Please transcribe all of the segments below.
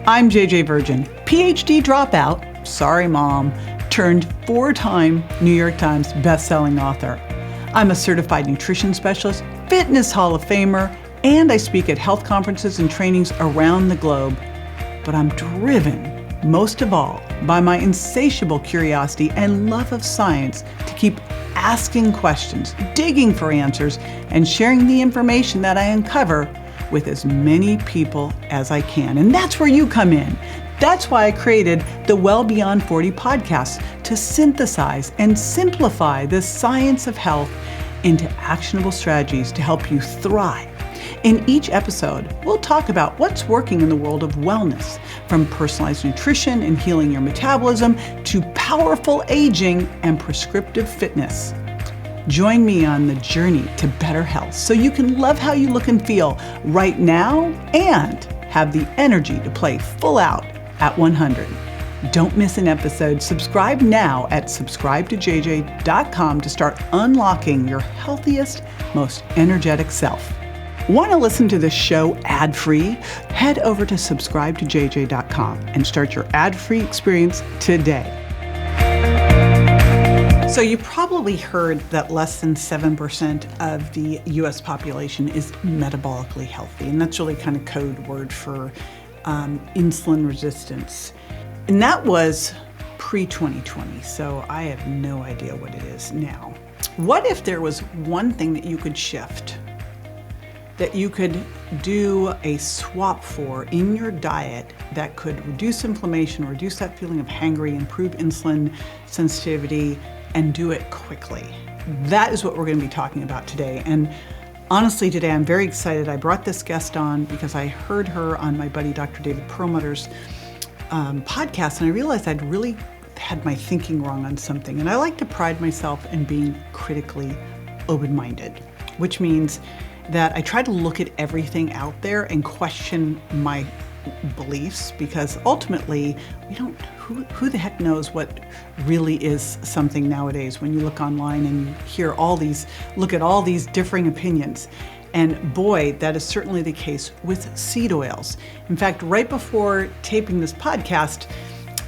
I'm JJ Virgin, PhD dropout, sorry mom, turned 4-time New York Times bestselling author. I'm a certified nutrition specialist, fitness Hall of Famer, and I speak at health conferences and trainings around the globe. But I'm driven, most of all, by my insatiable curiosity and love of science to keep asking questions, digging for answers, and sharing the information that I uncover with as many people as I can. And that's where you come in. That's why I created the Well Beyond 40 podcast, to synthesize and simplify the science of health into actionable strategies to help you thrive. In each episode, we'll talk about what's working in the world of wellness, from personalized nutrition and healing your metabolism to powerful aging and prescriptive fitness. Join me on the journey to better health so you can love how you look and feel right now and have the energy to play full out at 100. Don't miss an episode. Subscribe now at subscribetojj.com to start unlocking your healthiest, most energetic self. Want to listen to this show ad-free? Head over to subscribetojj.com and start your ad-free experience today. So you probably heard that less than 7% of the US population is metabolically healthy, and that's really kind of code word for insulin resistance. And that was pre-2020, so I have no idea what it is now. What if there was one thing that you could shift, that you could do a swap for in your diet that could reduce inflammation, reduce that feeling of hangry, improve insulin sensitivity, and do it quickly? That is what we're going to be talking about today. And honestly, today I'm very excited. I brought this guest on because I heard her on my buddy Dr. David Perlmutter's podcast, and I realized I'd really had my thinking wrong on something. And I like to pride myself in being critically open-minded, which means that I try to look at everything out there and question my beliefs, because ultimately who the heck knows what really is something nowadays when you look online and you hear look at all these differing opinions. And boy, that is certainly the case with seed oils. In fact, right before taping this podcast,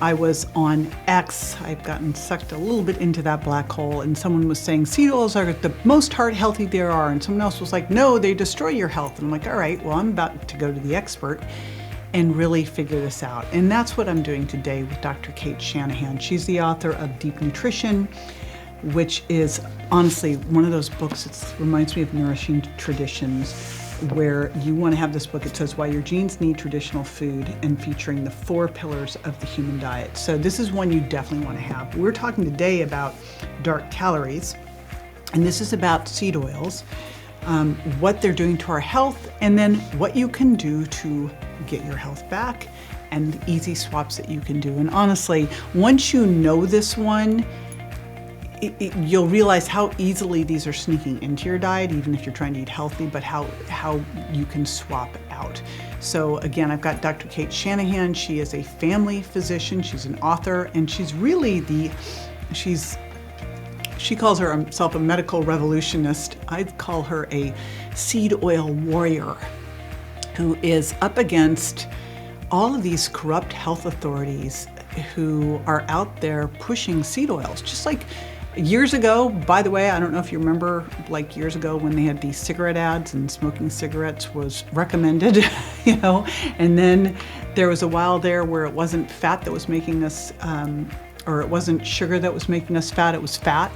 I was on X. I've gotten sucked a little bit into that black hole, and someone was saying seed oils are the most heart healthy there are, and someone else was like, no, they destroy your health. And I'm like, all right, well, I'm about to go to the expert and really figure this out. And that's what I'm doing today with Dr. Cate Shanahan. She's the author of Deep Nutrition, which is honestly one of those books that reminds me of Nourishing Traditions, where you want to have this book. It says Why Your Genes Need Traditional Food, and featuring the 4 pillars of the human diet. So this is one you definitely want to have. We're talking today about dark calories, and this is about seed oils, what they're doing to our health, and then what you can do to get your health back, and the easy swaps that you can do. And honestly, once you know this one, you'll realize how easily these are sneaking into your diet, even if you're trying to eat healthy, but how you can swap out. So again, I've got Dr. Cate Shanahan. She is a family physician. She's an author, and she's really she calls herself a medical revolutionist. I'd call her a seed oil warrior who is up against all of these corrupt health authorities who are out there pushing seed oils. Just like years ago, by the way, I don't know if you remember, like years ago when they had these cigarette ads and smoking cigarettes was recommended, and then there was a while there where it wasn't fat that was making us, or it wasn't sugar that was making us fat, it was fat.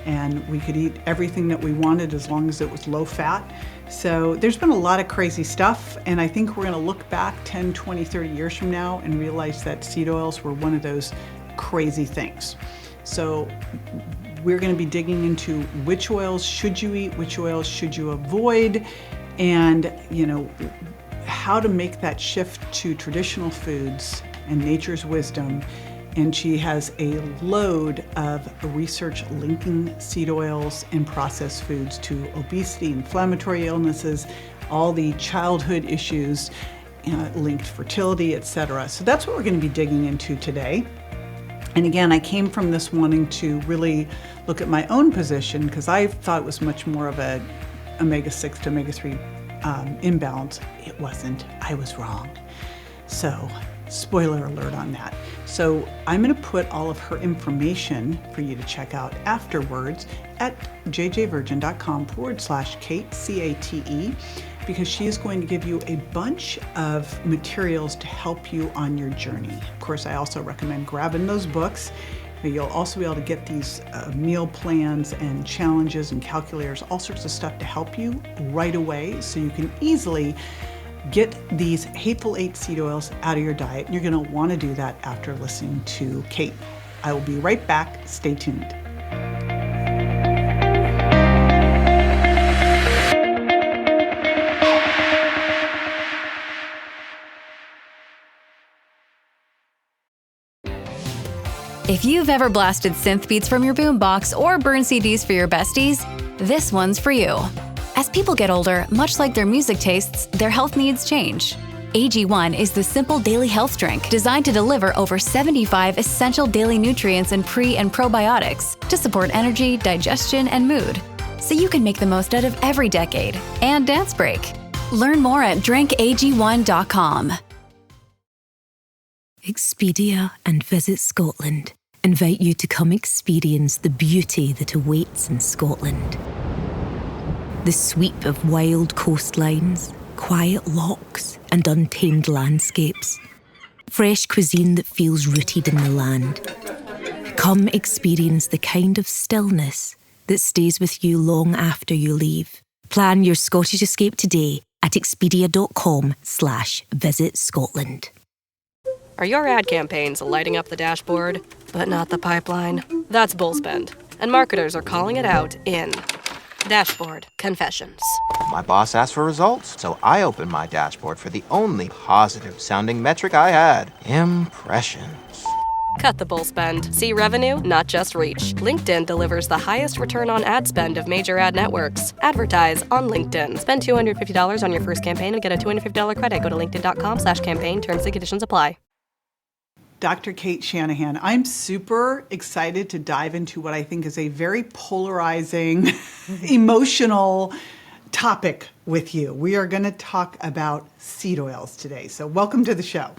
And we could eat everything that we wanted as long as it was low fat. So there's been a lot of crazy stuff, and I think we're gonna look back 10, 20, 30 years from now and realize that seed oils were one of those crazy things. So we're gonna be digging into which oils should you eat, which oils should you avoid, and how to make that shift to traditional foods and nature's wisdom. And she has a load of research linking seed oils and processed foods to obesity, inflammatory illnesses, all the childhood issues, linked fertility, etc. So that's what we're going to be digging into today. And again, I came from this wanting to really look at my own position, because I thought it was much more of a omega-6 to omega-3 imbalance. It wasn't. I was wrong. So Spoiler alert on that. So I'm going to put all of her information for you to check out afterwards at jjvirgin.com/Cate, C-A-T-E, because she is going to give you a bunch of materials to help you on your journey. Of course, I also recommend grabbing those books. You'll also be able to get these meal plans and challenges and calculators, all sorts of stuff to help you right away so you can easily get these Hateful Eight seed oils out of your diet. And you're going to want to do that after listening to Cate. I will be right back. Stay tuned. If you've ever blasted synth beats from your boombox or burned CDs for your besties, this one's for you. As people get older, much like their music tastes, their health needs change. AG1 is the simple daily health drink designed to deliver over 75 essential daily nutrients and pre- and probiotics to support energy, digestion, and mood, so you can make the most out of every decade and dance break. Learn more at drinkag1.com. Expedia and Visit Scotland invite you to come experience the beauty that awaits in Scotland. The sweep of wild coastlines, quiet lochs, and untamed landscapes. Fresh cuisine that feels rooted in the land. Come experience the kind of stillness that stays with you long after you leave. Plan your Scottish escape today at expedia.com/Visit Scotland. Are your ad campaigns lighting up the dashboard, but not the pipeline? That's bull spend, and marketers are calling it out in Dashboard Confessions. My boss asked for results, so I opened my dashboard for the only positive-sounding metric I had: impressions. Cut the bull spend. See revenue, not just reach. LinkedIn delivers the highest return on ad spend of major ad networks. Advertise on LinkedIn. Spend $250 on your first campaign and get a $250 credit. Go to linkedin.com/campaign. Terms and conditions apply. Dr. Cate Shanahan, I'm super excited to dive into what I think is a very polarizing, emotional topic with you. We are going to talk about seed oils today. So welcome to the show.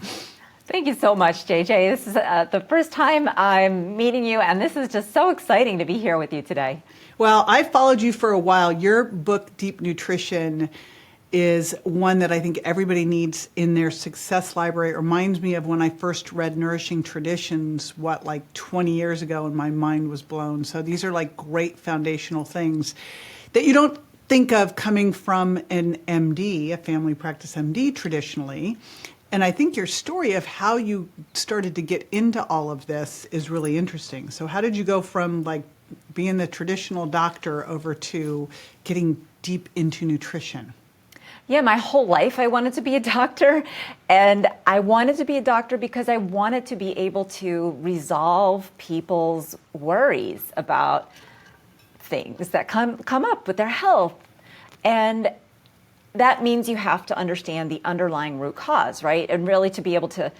Thank you so much, JJ. This is the first time I'm meeting you, and this is just so exciting to be here with you today. Well, I followed you for a while. Your book, Deep Nutrition, is one that I think everybody needs in their success library. It reminds me of when I first read Nourishing Traditions, like 20 years ago, and my mind was blown. So these are like great foundational things that you don't think of coming from an MD, a family practice MD traditionally. And I think your story of how you started to get into all of this is really interesting. So how did you go from like being the traditional doctor over to getting deep into nutrition? Yeah, my whole life I wanted to be a doctor, and I wanted to be a doctor because I wanted to be able to resolve people's worries about things that come up with their health. And that means you have to understand the underlying root cause, right? And really to be able to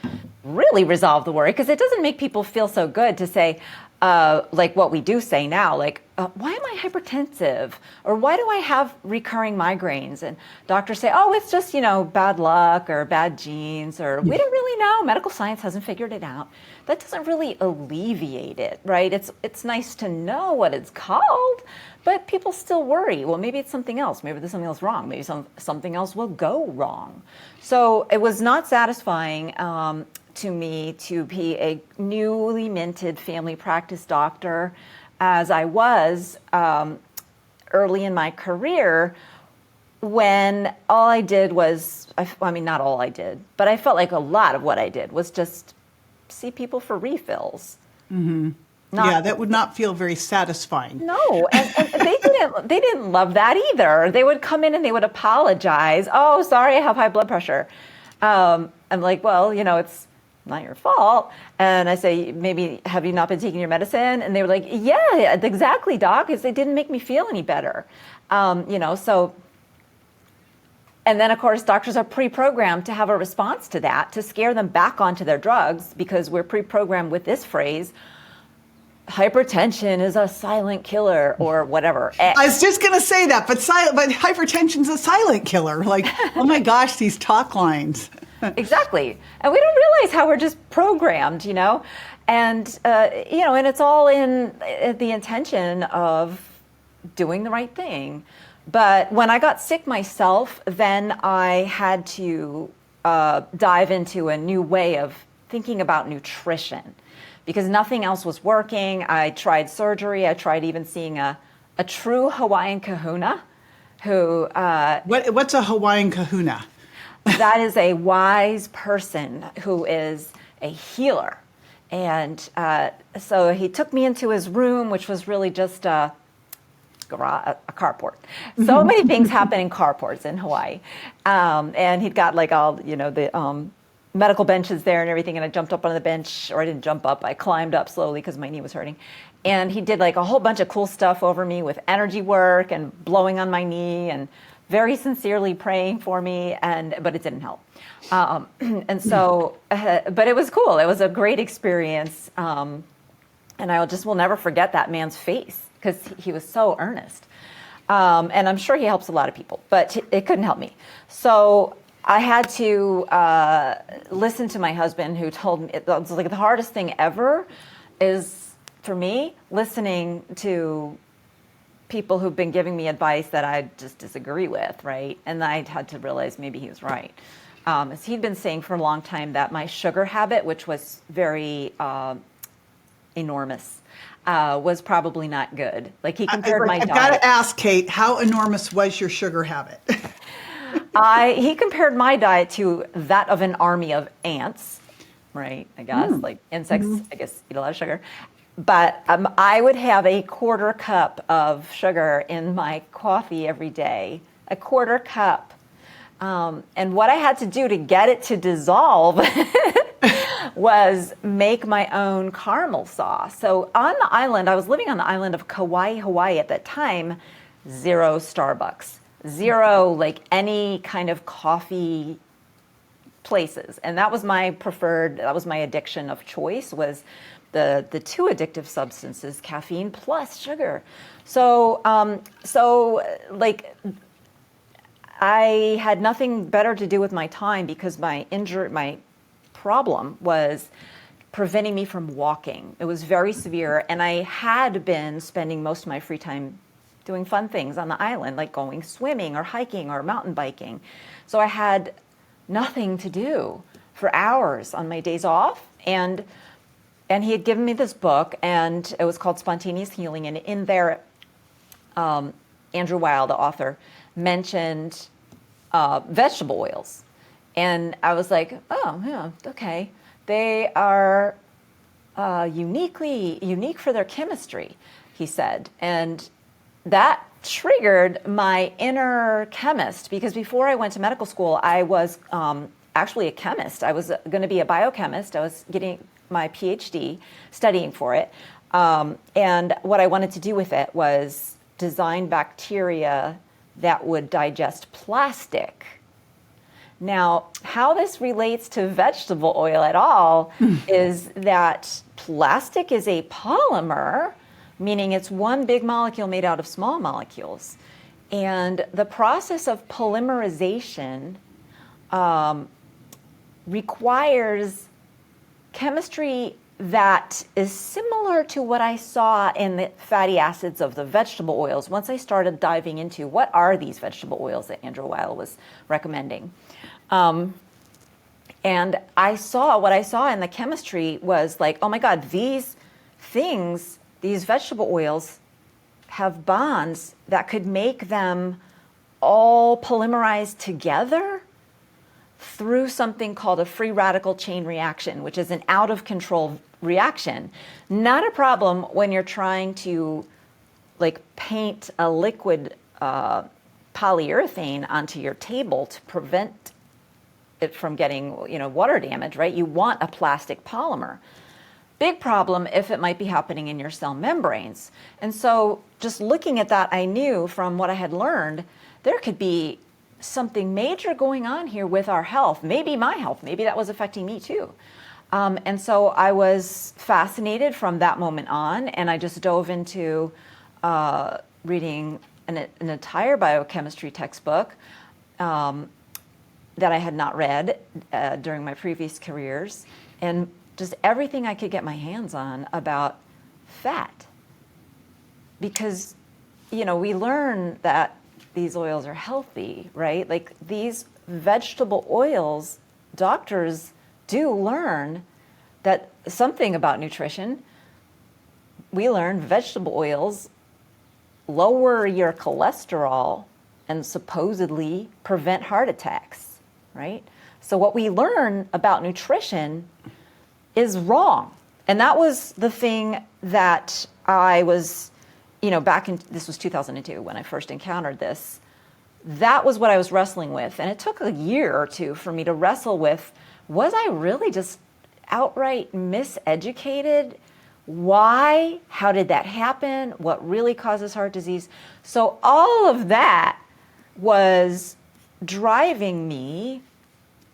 really resolve the worry, because it doesn't make people feel so good to say, like what we do say now, like, why am I hypertensive? Or why do I have recurring migraines? And doctors say, oh, it's just, bad luck or bad genes, or we don't really know. Medical science hasn't figured it out. That doesn't really alleviate it, right? It's nice to know what it's called, but people still worry. Well, maybe it's something else. Maybe there's something else wrong. Maybe something else will go wrong. So it was not satisfying to me to be a newly minted family practice doctor, as I was early in my career, when all I did was, not all I did, but I felt like a lot of what I did was just see people for refills. Mm-hmm. That would not feel very satisfying. No, and they didn't love that either. They would come in and they would apologize. Oh, sorry, I have high blood pressure. I'm like, well, it's not your fault. And I say, maybe have you not been taking your medicine? And they were like, yeah, exactly, doc. Because they didn't make me feel any better. So. And then, of course, doctors are pre-programmed to have a response to that, to scare them back onto their drugs, because we're pre-programmed with this phrase, hypertension is a silent killer, or whatever. I was just going to say that, but hypertension's a silent killer. Like, oh my gosh, these talk lines. Exactly. And we don't realize how we're just programmed, and, and it's all in the intention of doing the right thing. But when I got sick myself, then I had to dive into a new way of thinking about nutrition because nothing else was working. I tried surgery. I tried even seeing a true Hawaiian kahuna who... What's a Hawaiian kahuna? That is a wise person who is a healer. And so he took me into his room, which was really just a carport. So many things happen in carports in Hawaii. And he'd got like all, the medical benches there and everything. And I jumped up on the bench, or I didn't jump up. I climbed up slowly because my knee was hurting. And he did like a whole bunch of cool stuff over me with energy work and blowing on my knee and very sincerely praying for me, but it didn't help. And so, but it was cool. It was a great experience. And I will never forget that man's face because he was so earnest. And I'm sure he helps a lot of people, but it couldn't help me. So I had to listen to my husband, who told me, it was like the hardest thing ever is for me, listening to people who've been giving me advice that I just disagree with, right? And I had to realize maybe he was right. As he'd been saying for a long time that my sugar habit, which was very enormous, was probably not good. Like he compared my diet. I've got to ask, Kate, how enormous was your sugar habit? He compared my diet to that of an army of ants, right? I guess, like insects, I guess, eat a lot of sugar. But I would have a quarter cup of sugar in my coffee every day, a quarter cup. And what I had to do to get it to dissolve was make my own caramel sauce. So on the island, I was living on the island of Kauai, Hawaii at that time, 0 Starbucks, 0 like any kind of coffee places. And that was my addiction of choice, was the two addictive substances, caffeine plus sugar. So like I had nothing better to do with my time because my problem was preventing me from walking. It was very severe, and I had been spending most of my free time doing fun things on the island, like going swimming or hiking or mountain biking. So I had nothing to do for hours on my days off, and he had given me this book, and it was called Spontaneous Healing, and in there, Andrew Weil, the author, mentioned vegetable oils. And I was like, oh, yeah, okay. They are unique for their chemistry, he said. And that triggered my inner chemist, because before I went to medical school, I was actually a chemist. I was going to be a biochemist. I was getting my PhD, studying for it. And what I wanted to do with it was design bacteria that would digest plastic. Now, how this relates to vegetable oil at all is that plastic is a polymer, meaning it's one big molecule made out of small molecules. And the process of polymerization requires chemistry that is similar to what I saw in the fatty acids of the vegetable oils once I started diving into what are these vegetable oils that Andrew Weil was recommending. And what I saw in the chemistry was like, oh my God, these vegetable oils have bonds that could make them all polymerize together through something called a free radical chain reaction, which is an out of control reaction. Not a problem when you're trying to like paint a liquid polyurethane onto your table to prevent it from getting, water damage, right? You want a plastic polymer. Big problem if it might be happening in your cell membranes. And so just looking at that, I knew from what I had learned, there could be something major going on here with our health, maybe my health, maybe that was affecting me too. And so I was fascinated from that moment on, and I just dove into reading an entire biochemistry textbook, that I had not read during my previous careers, and just everything I could get my hands on about fat. Because, you know, we learn that these oils are healthy, right? Like these vegetable oils, doctors do learn that something about nutrition. We learn vegetable oils lower your cholesterol and supposedly prevent heart attacks, right? So what we learn about nutrition is wrong. And that was the thing that I was, you know, this was 2002 when I first encountered this. That was what I was wrestling with. And it took a year or two for me to wrestle with, was I really just outright miseducated? Why? How did that happen? What really causes heart disease? So all of that was driving me,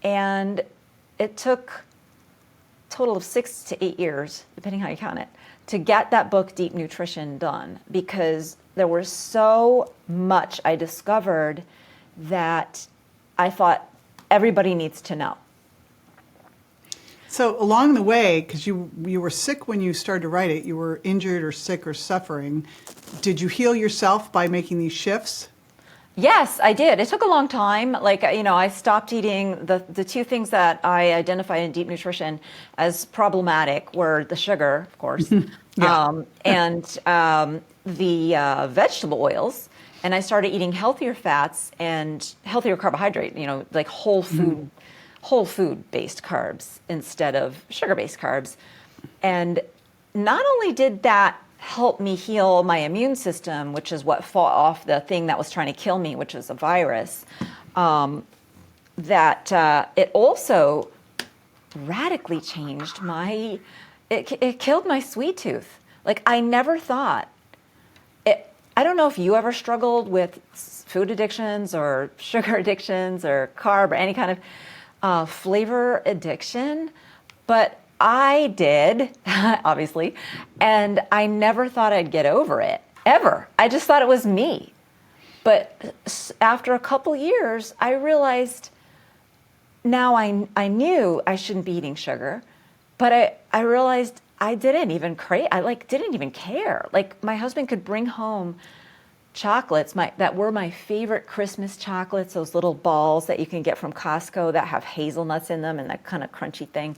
and it took a total of 6 to 8 years, depending how you count it, to get that book, Deep Nutrition, done, because there was so much I discovered that I thought everybody needs to know. So along the way, because you were sick when you started to write it, you were injured or sick or suffering. Did you heal yourself by making these shifts? Yes, I did. It took a long time. Like, you know, I stopped eating the two things that I identified in Deep Nutrition as problematic were the sugar, of course, and the vegetable oils. And I started eating healthier fats and healthier carbohydrate, you know, like whole food-based carbs instead of sugar-based carbs. And not only did that help me heal my immune system, which is what fought off the thing that was trying to kill me, which was a virus, it also radically changed it killed my sweet tooth. Like, I never thought, I don't know if you ever struggled with food addictions or sugar addictions or carb or any kind of flavor addiction, but I did, obviously, and I never thought I'd get over it, ever. I just thought it was me. But after a couple years, I realized now I knew I shouldn't be eating sugar, but I realized I didn't even didn't even care. Like, my husband could bring home chocolates that were my favorite Christmas chocolates, those little balls that you can get from Costco that have hazelnuts in them and that kind of crunchy thing,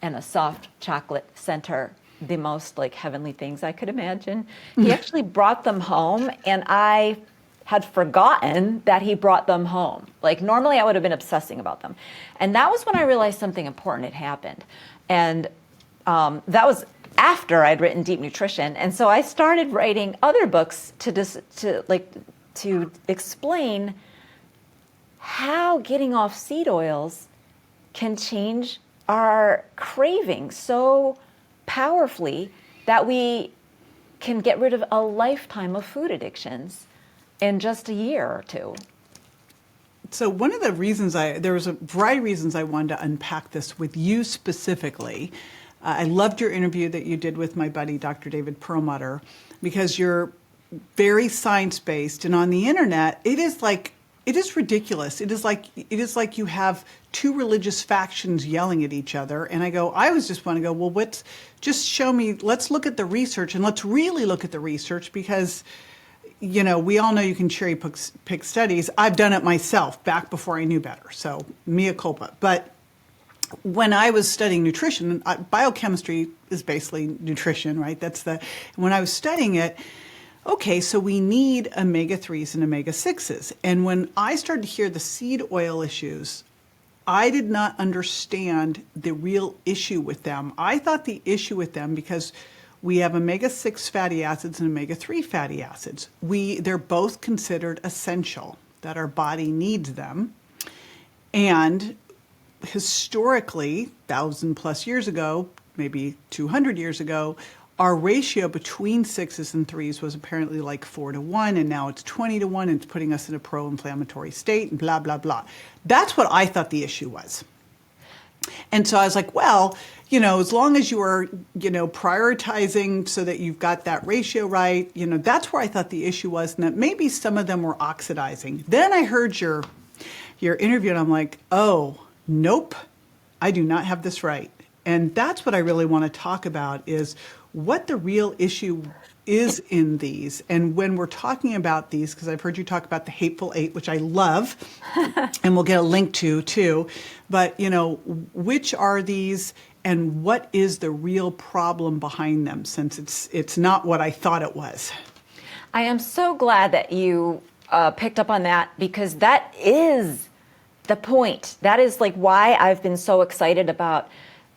and a soft chocolate center, the most like heavenly things I could imagine. He actually brought them home, and I had forgotten that he brought them home. Like, normally I would have been obsessing about them. And that was when I realized something important had happened. And that was after I'd written Deep Nutrition. And so I started writing other books to explain how getting off seed oils can change our cravings so powerfully that we can get rid of a lifetime of food addictions in just a year or two. So one of the reasons there was a variety of reasons I wanted to unpack this with you specifically. I loved your interview that you did with my buddy, Dr. David Perlmutter, because you're very science-based, and on the internet, it is ridiculous. It is like you have two religious factions yelling at each other. And I was just want to go, well, just show me, let's look at the research, and let's really look at the research, because, you know, we all know you can cherry pick studies. I've done it myself back before I knew better. So mea culpa. But when I was studying nutrition, biochemistry is basically nutrition, right? When I was studying it, okay, so we need omega-3s and omega-6s. And when I started to hear the seed oil issues, I did not understand the real issue with them. I thought the issue with them, because we have omega-6 fatty acids and omega-3 fatty acids. They're both considered essential, that our body needs them. And historically, 1,000 plus years ago, maybe 200 years ago, our ratio between 6s and 3s was apparently like 4-1, and now it's 20-1, and it's putting us in a pro-inflammatory state, and blah, blah, blah. That's what I thought the issue was. And so I was like, well, you know, as long as you are, you know, prioritizing so that you've got that ratio right, you know, that's where I thought the issue was, and that maybe some of them were oxidizing. Then I heard your your interview, and I'm like, oh, nope, I do not have this right. And that's what I really want to talk about, is what the real issue is in these. And when we're talking about these, because I've heard you talk about the Hateful Eight, which I love, and we'll get a link to too, but which are these and what is the real problem behind them, since it's not what I thought it was? I am so glad that you picked up on that, because that is the point. That is like why I've been so excited about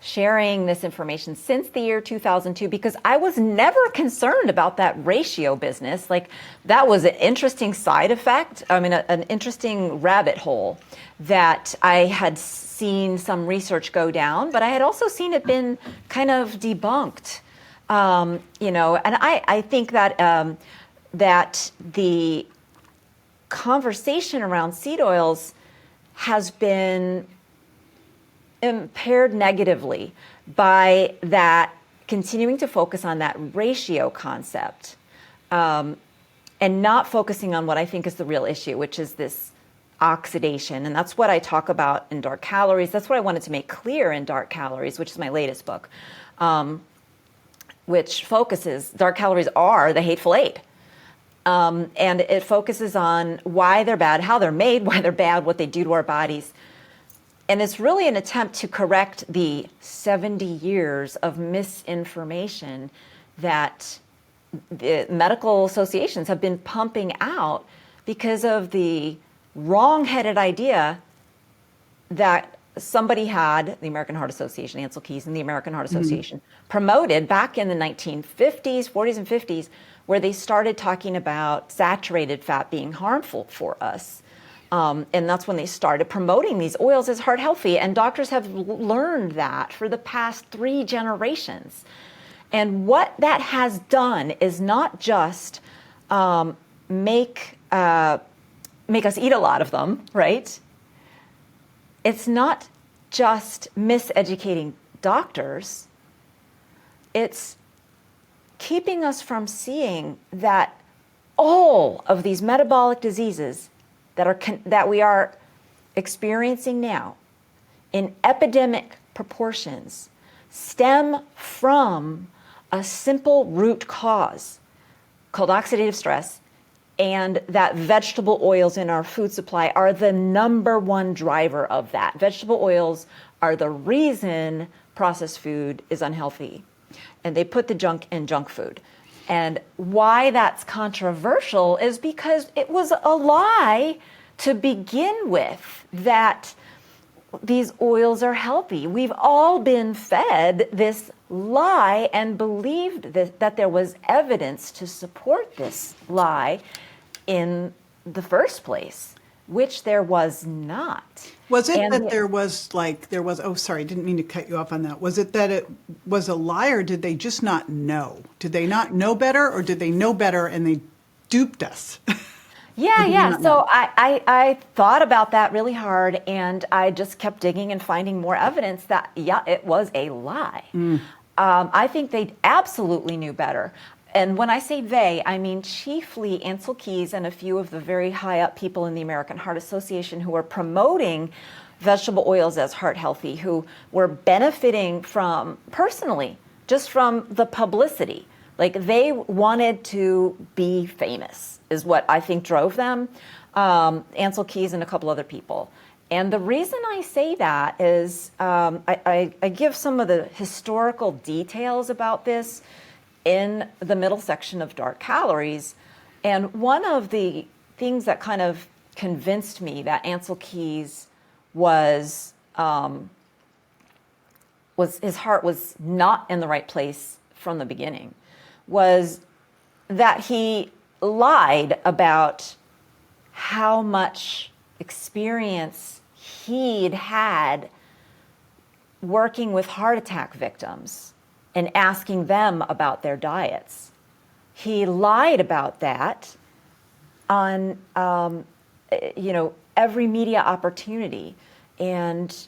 sharing this information since the year 2002, because I was never concerned about that ratio business. Like, that was an interesting side effect. I mean, an interesting rabbit hole that I had seen some research go down, but I had also seen it been kind of debunked. And I think that that the conversation around seed oils has been impaired negatively by that continuing to focus on that ratio concept, and not focusing on what I think is the real issue, which is this oxidation. And that's what I talk about in Dark Calories. That's what I wanted to make clear in Dark Calories, which is my latest book, which focuses, Dark Calories are the Hateful Eight. And it focuses on why they're bad, how they're made, why they're bad, what they do to our bodies. And it's really an attempt to correct the 70 years of misinformation that the medical associations have been pumping out because of the wrong-headed idea that somebody had, the American Heart Association, Ansel Keys and the American Heart Association, promoted back in the 1950s, 40s and 50s, where they started talking about saturated fat being harmful for us. And that's when they started promoting these oils as heart healthy. And doctors have learned that for the past 3 generations. And what that has done is not just make us eat a lot of them, right? It's not just miseducating doctors. It's keeping us from seeing that all of these metabolic diseases that we are experiencing now in epidemic proportions stem from a simple root cause called oxidative stress, and that vegetable oils in our food supply are the #1 driver of that. Vegetable oils are the reason processed food is unhealthy, and they put the junk in junk food. And why that's controversial is because it was a lie to begin with that these oils are healthy. We've all been fed this lie and believed that there was evidence to support this lie in the first place, which there was not. Was it that there was, oh, sorry, didn't mean to cut you off on that. Was it that it was a lie, or did they just not know? Did they not know better, or did they know better and they duped us? Yeah. So I thought about that really hard, and I just kept digging and finding more evidence that, it was a lie. I think they absolutely knew better. And when I say they, I mean chiefly Ansel Keys and a few of the very high up people in the American Heart Association who are promoting vegetable oils as heart healthy, who were benefiting from, personally, just from the publicity. Like, they wanted to be famous, is what I think drove them. Ansel Keys and a couple other people. And the reason I say that is I give some of the historical details about this in the middle section of Dark Calories. And one of the things that kind of convinced me that Ansel Keys was his heart was not in the right place from the beginning was that he lied about how much experience he'd had working with heart attack victims and asking them about their diets. He lied about that on, every media opportunity, and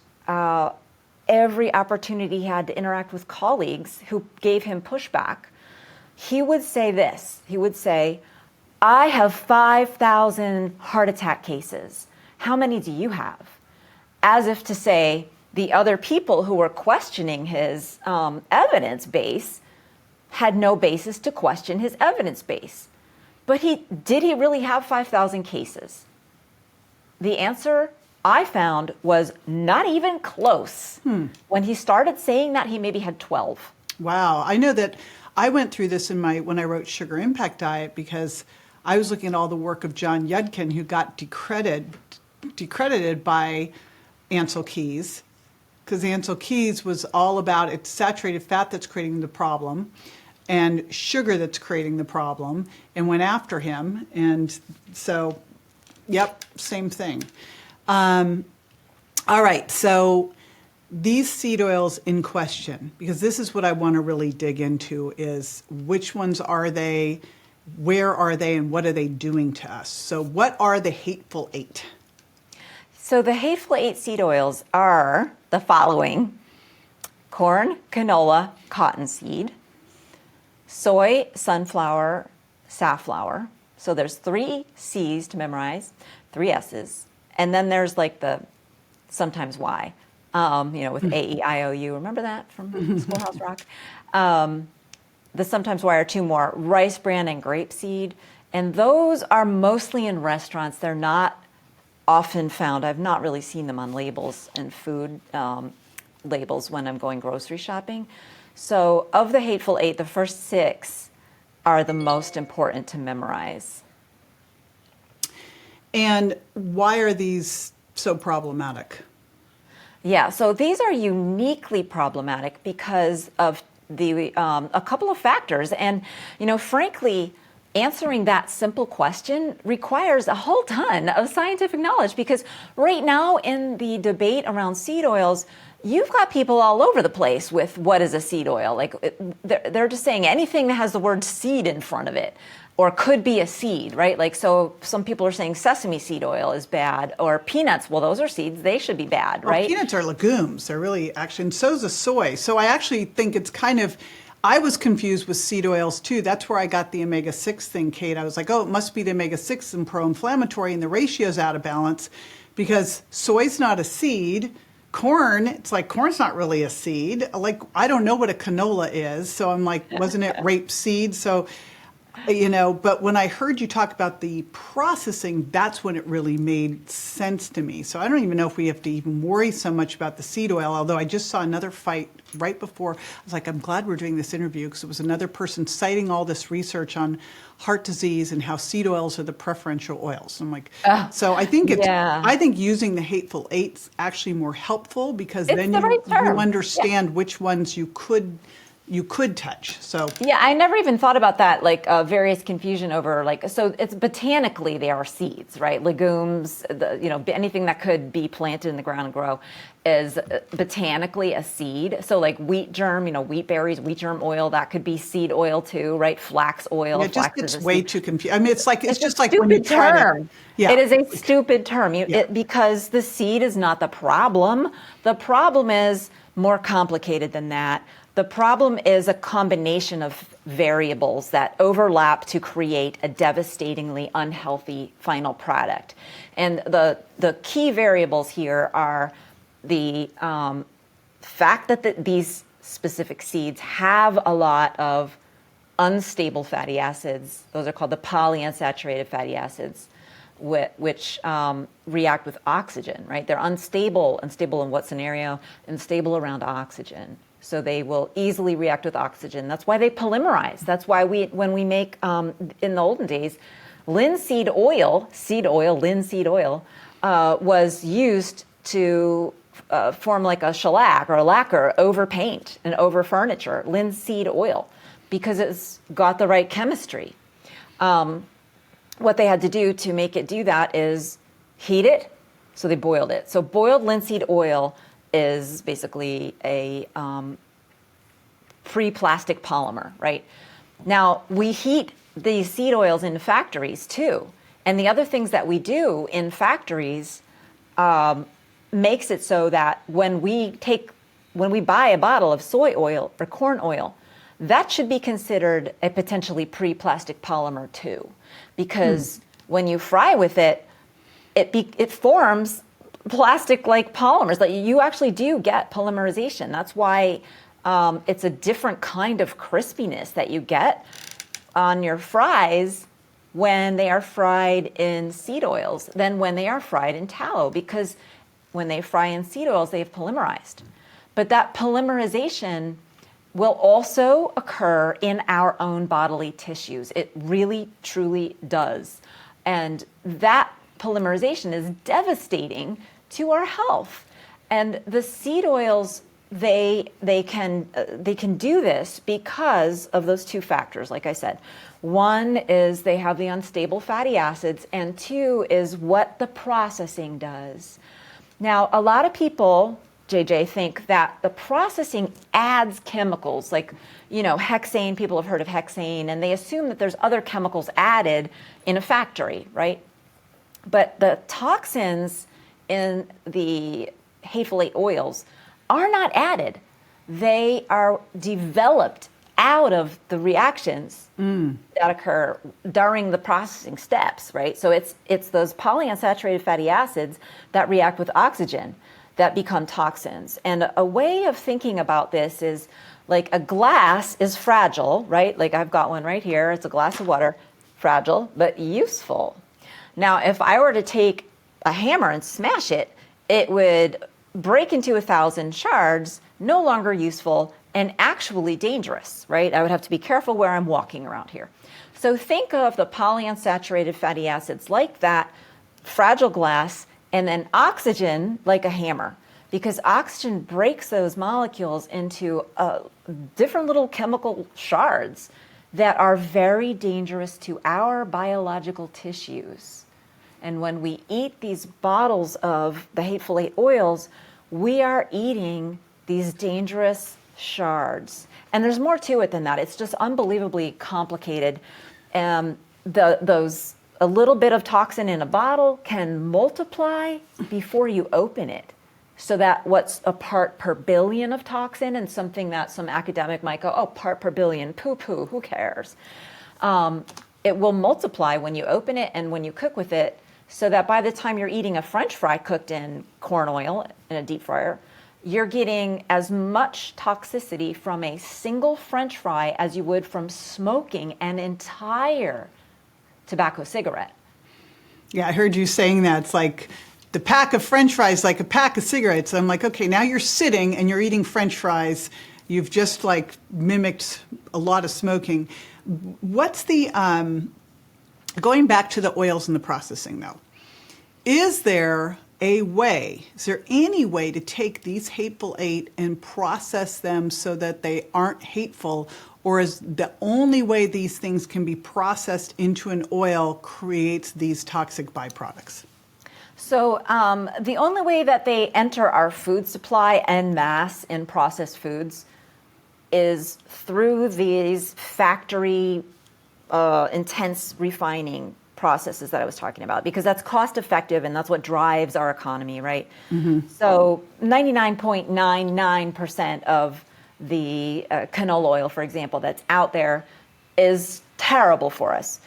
every opportunity he had to interact with colleagues who gave him pushback. He would say this. He would say, I have 5,000 heart attack cases. how many do you have? As if to say the other people who were questioning his evidence base had no basis to question his evidence base. But did he really have 5,000 cases? The answer I found was not even close. When he started saying that, he maybe had 12. Wow. I know that I went through this when I wrote Sugar Impact Diet, because I was looking at all the work of John Yudkin, who got decredited by Ansel Keys, because Ansel Keys was all about it's saturated fat that's creating the problem and sugar that's creating the problem, and went after him. And so, yep, same thing. All right, so these seed oils in question, because this is what I want to really dig into, is which ones are they, where are they, and what are they doing to us? So what are the Hateful Eight? So the Hateful Eight seed oils are the following: corn, canola, cottonseed, soy, sunflower, safflower. So there's 3 C's to memorize, 3 S's. And then there's like the sometimes Y, with A-E-I-O-U. Remember that from Schoolhouse Rock? The sometimes Y are 2 more: rice bran and grapeseed. And those are mostly in restaurants. They're not often found. I've not really seen them on labels and food labels when I'm going grocery shopping. So of the Hateful Eight, the first 6 are the most important to memorize. And why are these so problematic? Yeah, so these are uniquely problematic because of a couple of factors. And, frankly, answering that simple question requires a whole ton of scientific knowledge, because right now in the debate around seed oils, you've got people all over the place with what is a seed oil. Like they're just saying anything that has the word seed in front of it or could be a seed, right? Like, so some people are saying sesame seed oil is bad, or peanuts. Well, those are seeds. They should be bad, right? Well, peanuts are legumes. They're really and so is the soy. So I actually think it's I was confused with seed oils too. That's where I got the omega-6 thing, Kate. I was like, oh, it must be the omega-6 and pro-inflammatory, and the ratio's out of balance, because soy's not a seed. Corn, it's like corn's not really a seed. Like, I don't know what a canola is. So I'm like, wasn't it rapeseed? So, but when I heard you talk about the processing, that's when it really made sense to me. So I don't even know if we have to even worry so much about the seed oil, although I just saw another fight right before. I was like, I'm glad we're doing this interview, because it was another person citing all this research on heart disease and how seed oils are the preferential oils. I'm like, so I think I think using the Hateful Eight is actually more helpful, because then you understand which ones you could touch. So yeah, I never even thought about that, like various confusion over so it's botanically they are seeds, right? Legumes, anything that could be planted in the ground and grow is botanically a seed. So like wheat germ, wheat berries, wheat germ oil, that could be seed oil too, right? Flax oil. It just gets way too confused. I mean, it's just like when you try term. It is a stupid term because the seed is not the problem. The problem is more complicated than that. The problem is a combination of variables that overlap to create a devastatingly unhealthy final product. And the key variables here are the fact that these specific seeds have a lot of unstable fatty acids. Those are called the polyunsaturated fatty acids, which react with oxygen, right? They're unstable in what scenario? Unstable around oxygen. So they will easily react with oxygen. That's why they polymerize. That's why when we make, in the olden days, linseed oil, was used to form like a shellac or a lacquer over paint and over furniture, linseed oil, because it's got the right chemistry. What they had to do to make it do that is heat it, so they boiled it. So boiled linseed oil is basically a pre-plastic polymer, right? Now, we heat these seed oils in factories too. And the other things that we do in factories makes it so that when we buy a bottle of soy oil or corn oil, that should be considered a potentially pre-plastic polymer too. Because when you fry with it, it forms plastic-like polymers. Like you actually do get polymerization. That's why it's a different kind of crispiness that you get on your fries when they are fried in seed oils than when they are fried in tallow, because when they fry in seed oils, they've polymerized. But that polymerization will also occur in our own bodily tissues. It really, truly does. And that polymerization is devastating to our health. And the seed oils, they can do this because of those two factors, like I said. One is they have the unstable fatty acids, and two is what the processing does. Now, a lot of people, JJ, think that the processing adds chemicals like, hexane. People have heard of hexane, and they assume that there's other chemicals added in a factory, right? But the toxins in the Hateful Eight oils are not added. They are developed out of the reactions that occur during the processing steps, right? So it's those polyunsaturated fatty acids that react with oxygen that become toxins. And a way of thinking about this is like a glass is fragile, right? Like I've got one right here. It's a glass of water, fragile, but useful. Now, if I were to take a hammer and smash it, it would break into 1,000 shards, no longer useful, and actually dangerous, right? I would have to be careful where I'm walking around here. So think of the polyunsaturated fatty acids like that fragile glass, and then oxygen like a hammer, because oxygen breaks those molecules into different little chemical shards that are very dangerous to our biological tissues. And when we eat these bottles of the Hateful Eight oils, we are eating these dangerous shards. And there's more to it than that. It's just unbelievably complicated. A little bit of toxin in a bottle can multiply before you open it. So that what's a part per billion of toxin, and something that some academic might go, oh, part per billion, poo-poo, who cares? It will multiply when you open it and when you cook with it, so that by the time you're eating a French fry cooked in corn oil in a deep fryer, you're getting as much toxicity from a single French fry as you would from smoking an entire tobacco cigarette. Yeah, I heard you saying that. It's like the pack of French fries, like a pack of cigarettes. I'm like, okay, now you're sitting and you're eating French fries. You've just like mimicked a lot of smoking. What's the, going back to the oils and the processing though, is there any way to take these Hateful Eight and process them so that they aren't hateful? Or is the only way these things can be processed into an oil creates these toxic byproducts? So the only way that they enter our food supply en masse in processed foods is through these factory intense refining processes that I was talking about, because that's cost effective and that's what drives our economy, right? Mm-hmm. So 99.99% of the canola oil, for example, that's out there is terrible for us.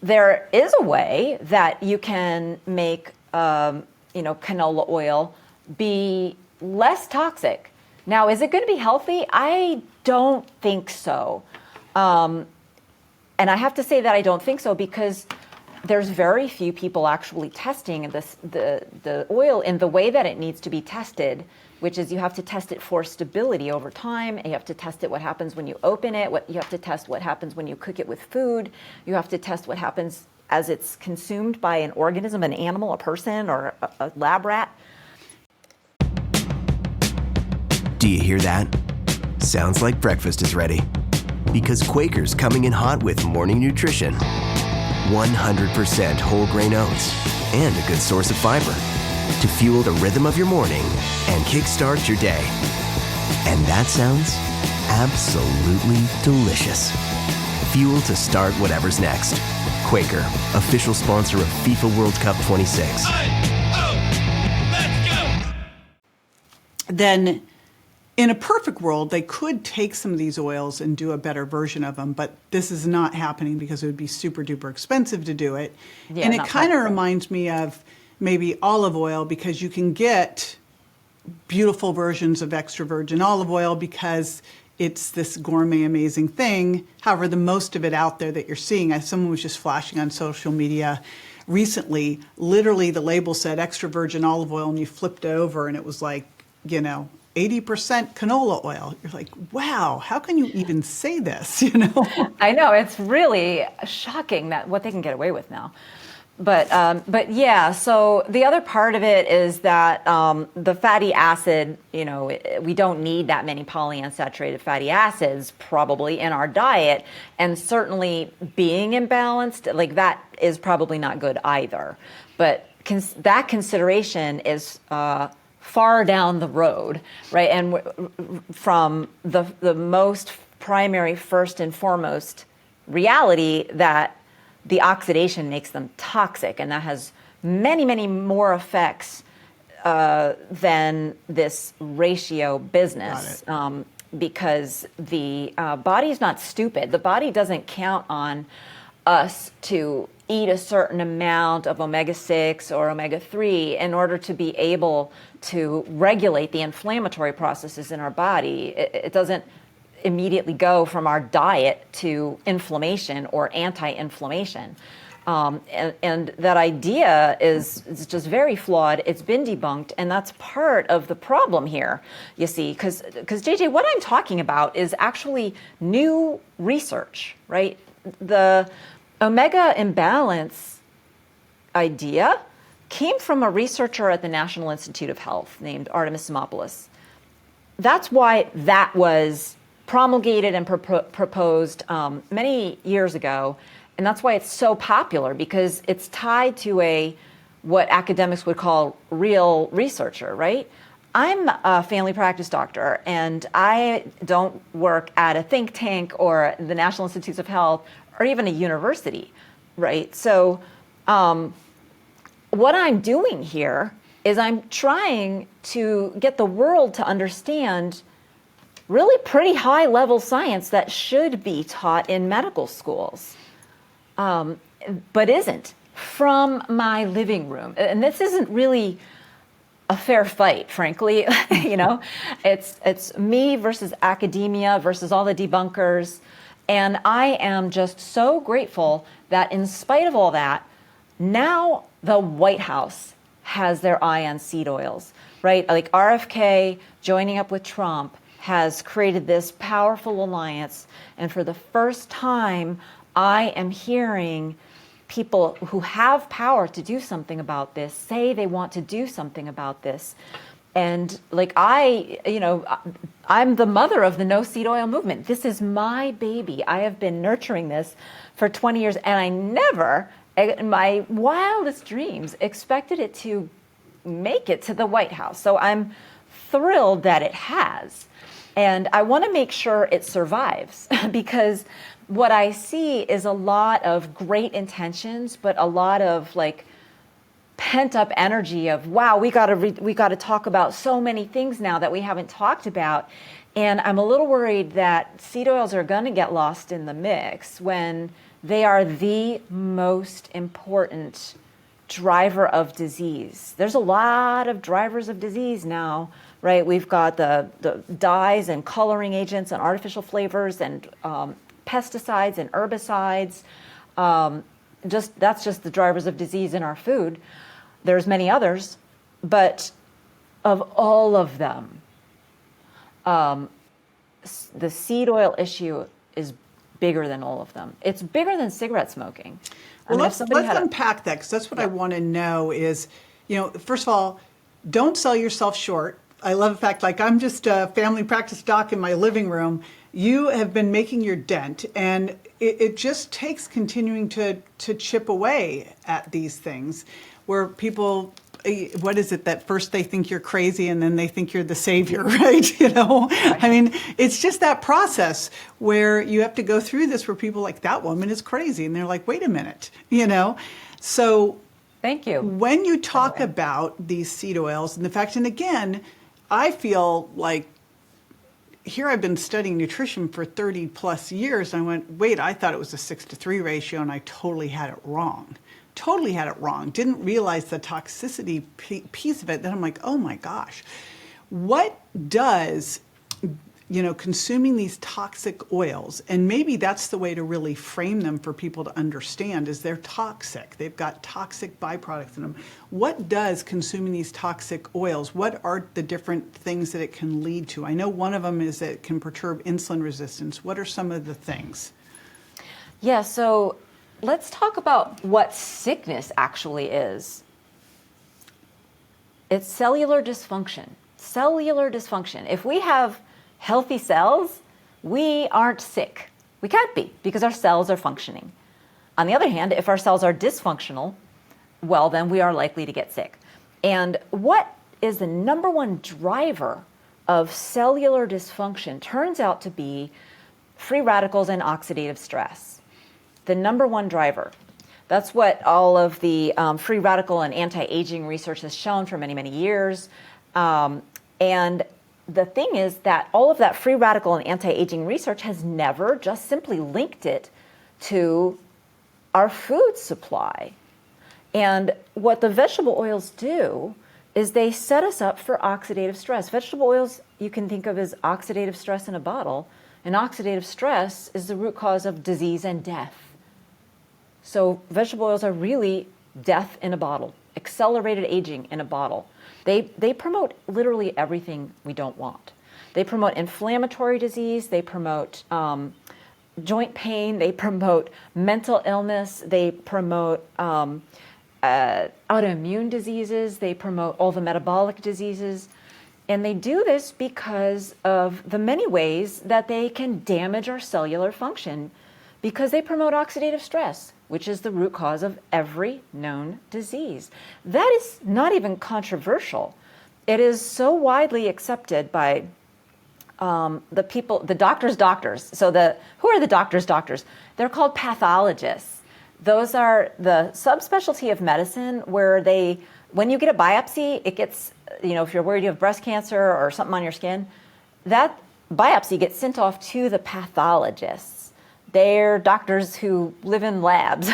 There is a way that you can make canola oil be less toxic. Now, is it going to be healthy? I don't think so. And I have to say that I don't think so because there's very few people actually testing the oil in the way that it needs to be tested, which is you have to test it for stability over time. You have to test it what happens when you open it. You have to test what happens when you cook it with food. You have to test what happens as it's consumed by an organism, an animal, a person, or a lab rat. Do you hear that? Sounds like breakfast is ready. Because Quaker's coming in hot with morning nutrition. 100% whole grain oats and a good source of fiber to fuel the rhythm of your morning and kickstart your day. And that sounds absolutely delicious. Fuel to start whatever's next. Quaker, official sponsor of FIFA World Cup 26. Let's go! Then, in a perfect world, they could take some of these oils and do a better version of them, but this is not happening because it would be super duper expensive to do it. Yeah, and it kind of reminds me of maybe olive oil, because you can get beautiful versions of extra virgin olive oil because it's this gourmet amazing thing. However, the most of it out there that you're seeing, as someone was just flashing on social media recently, literally the label said extra virgin olive oil, and you flipped it over and it was like, 80% canola oil. You're like, wow, how can you even say this? I know, it's really shocking that what they can get away with now. But yeah, so the other part of it is that the fatty acid, we don't need that many polyunsaturated fatty acids probably in our diet, and certainly being imbalanced, like that is probably not good either. But that consideration is far down the road, right? And from the most primary, first and foremost reality that the oxidation makes them toxic, and that has many, many more effects than this ratio business. Because the body is not stupid. The body doesn't count on us to eat a certain amount of omega-6 or omega-3 in order to be able to regulate the inflammatory processes in our body. It doesn't immediately go from our diet to inflammation or anti-inflammation. And that idea is just very flawed. It's been debunked, and that's part of the problem here, you see, because JJ, what I'm talking about is actually new research, right? The omega imbalance idea came from a researcher at the National Institute of Health named Artemis Simopoulos. That's why that was promulgated and proposed many years ago, and that's why it's so popular, because it's tied to what academics would call real researcher, right? I'm a family practice doctor, and I don't work at a think tank or the National Institutes of Health or even a university, right? So what I'm doing here is I'm trying to get the world to understand really pretty high-level science that should be taught in medical schools, but isn't, from my living room. And this isn't really a fair fight, frankly. It's me versus academia versus all the debunkers. And I am just so grateful that in spite of all that, now the White House has their eye on seed oils, right? Like RFK joining up with Trump has created this powerful alliance. And for the first time, I am hearing people who have power to do something about this say they want to do something about this. And like I'm the mother of the no seed oil movement. This is my baby. I have been nurturing this for 20 years, and I never, in my wildest dreams, expected it to make it to the White House. So I'm thrilled that it has. And I want to make sure it survives, because what I see is a lot of great intentions, but a lot of pent up energy of, wow, we got to talk about so many things now that we haven't talked about. And I'm a little worried that seed oils are going to get lost in the mix when they are the most important driver of disease. There's a lot of drivers of disease now, right? We've got the dyes and coloring agents and artificial flavors and pesticides and herbicides. That's just the drivers of disease in our food. There's many others, but of all of them, the seed oil issue is bigger than all of them. It's bigger than cigarette smoking. Well, let's unpack that, because that's what I want to know is, first of all, don't sell yourself short. I love the fact, I'm just a family practice doc in my living room. You have been making your dent, and it just takes continuing to chip away at these things where people, what is it, that first they think you're crazy and then they think you're the savior, right? I mean, it's just that process where you have to go through this where people that woman is crazy, and they're like, wait a minute, So thank you. When you talk about these seed oils and the fact, and again, I feel like here I've been studying nutrition for 30 plus years, and I went, wait, I thought it was a 6-to-3 ratio, and I totally had it wrong. totally had it wrong, didn't realize the toxicity piece of it. Then I'm like, oh my gosh, what does consuming these toxic oils, and maybe that's the way to really frame them for people to understand, is they're toxic. They've got toxic byproducts in them. What does consuming these toxic oils, what are the different things that it can lead to? I know one of them is that it can perturb insulin resistance. What are some of the things? Yeah, so let's talk about what sickness actually is. It's cellular dysfunction. Cellular dysfunction. If we have healthy cells, we aren't sick. We can't be because our cells are functioning. On the other hand, if our cells are dysfunctional, well, then we are likely to get sick. And what is the number one driver of cellular dysfunction turns out to be free radicals and oxidative stress. The number one driver. That's what all of the free radical and anti-aging research has shown for many, many years. And the thing is that all of that free radical and anti-aging research has never just simply linked it to our food supply. And what the vegetable oils do is they set us up for oxidative stress. Vegetable oils you can think of as oxidative stress in a bottle, and oxidative stress is the root cause of disease and death. So vegetable oils are really death in a bottle, accelerated aging in a bottle. They promote literally everything we don't want. They promote inflammatory disease, they promote joint pain, they promote mental illness, they promote autoimmune diseases, they promote all the metabolic diseases. And they do this because of the many ways that they can damage our cellular function, because they promote oxidative stress, which is the root cause of every known disease. That is not even controversial. It is so widely accepted by the people, the doctors' doctors. So who are the doctors' doctors? They're called pathologists. Those are the subspecialty of medicine where when you get a biopsy, it gets, if you're worried you have breast cancer or something on your skin, that biopsy gets sent off to the pathologists. They're doctors who live in labs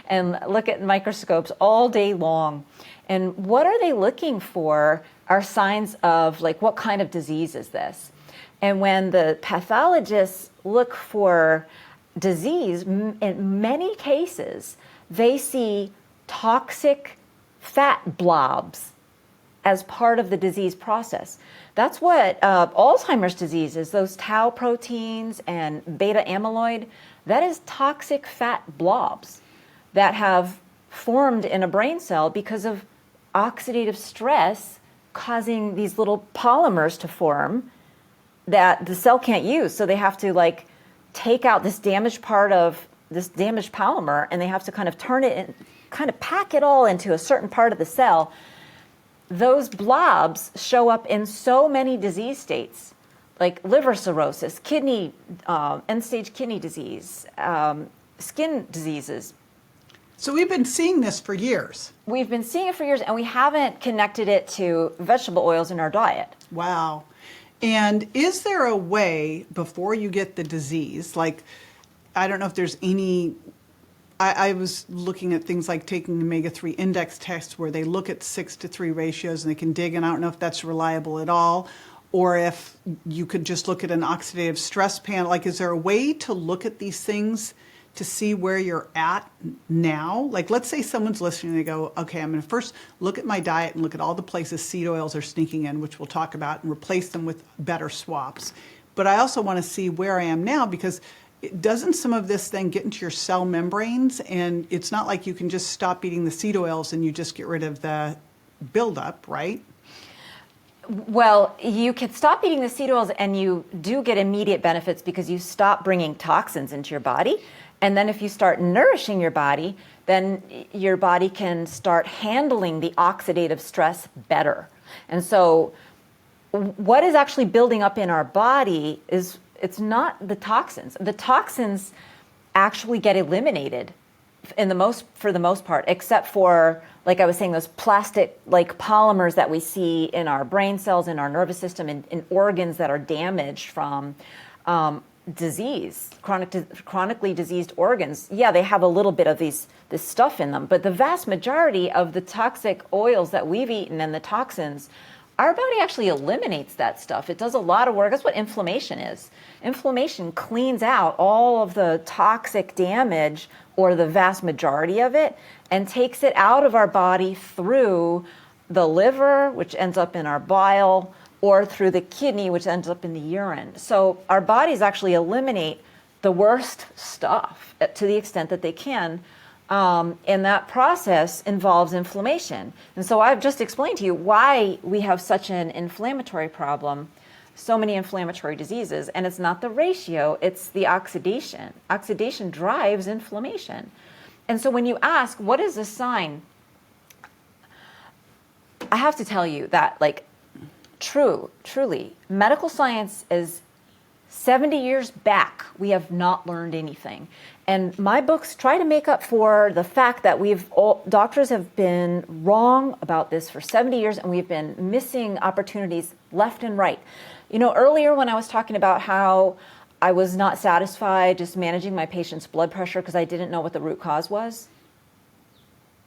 and look at microscopes all day long. And what are they looking for are signs of, like, what kind of disease is this? And when the pathologists look for disease, in many cases, they see toxic fat blobs as part of the disease process. That's what Alzheimer's disease is, those tau proteins and beta amyloid. That is toxic fat blobs that have formed in a brain cell because of oxidative stress causing these little polymers to form that the cell can't use. So they have to take out this damaged part of this damaged polymer, and they have to kind of turn it and kind of pack it all into a certain part of the cell. Those blobs show up in so many disease states, like liver cirrhosis, kidney, end-stage kidney disease, skin diseases. So we've been seeing this for years. We've been seeing it for years, and we haven't connected it to vegetable oils in our diet. Wow. And is there a way, before you get the disease, I don't know if there's any... I was looking at things like taking omega-3 index tests where they look at 6-to-3 ratios and they can dig, and I don't know if that's reliable at all, or if you could just look at an oxidative stress panel. Is there a way to look at these things to see where you're at now? Let's say someone's listening and they go, okay, I'm going to first look at my diet and look at all the places seed oils are sneaking in, which we'll talk about, and replace them with better swaps. But I also want to see where I am now, because doesn't some of this then get into your cell membranes? And it's not like you can just stop eating the seed oils and you just get rid of the buildup, right? Well, you can stop eating the seed oils and you do get immediate benefits because you stop bringing toxins into your body. And then if you start nourishing your body, then your body can start handling the oxidative stress better. And so what is actually building up in our body is, it's not the toxins. The toxins actually get eliminated for the most part, except for, like I was saying, those plastic polymers that we see in our brain cells, in our nervous system, in organs that are damaged from disease, chronically diseased organs, yeah, they have a little bit of this stuff in them, but the vast majority of the toxic oils that we've eaten and the toxins, our body actually eliminates that stuff. It does a lot of work. That's what inflammation is. Inflammation cleans out all of the toxic damage, or the vast majority of it, and takes it out of our body through the liver, which ends up in our bile, or through the kidney, which ends up in the urine. So our bodies actually eliminate the worst stuff to the extent that they can. And that process involves inflammation. And so I've just explained to you why we have such an inflammatory problem, so many inflammatory diseases. And it's not the ratio, it's the oxidation. Oxidation drives inflammation. And so when you ask, what is a sign? I have to tell you that, truly, medical science is 70 years back. We have not learned anything. And my books try to make up for the fact that doctors have been wrong about this for 70 years, and we've been missing opportunities left and right. You know, earlier when I was talking about how I was not satisfied just managing my patient's blood pressure because I didn't know what the root cause was.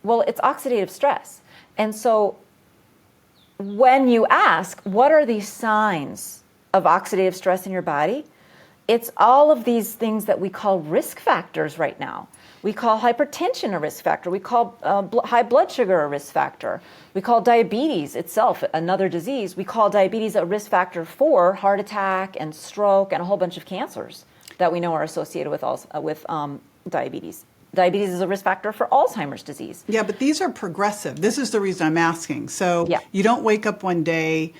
Well, it's oxidative stress. And so when you ask, what are these signs of oxidative stress in your body? It's all of these things that we call risk factors right now. We call hypertension a risk factor. We call high blood sugar a risk factor. We call diabetes itself another disease. We call diabetes a risk factor for heart attack and stroke and a whole bunch of cancers that we know are associated with diabetes. Diabetes is a risk factor for Alzheimer's disease. Yeah, but these are progressive. This is the reason I'm asking. So yeah. You don't wake up one day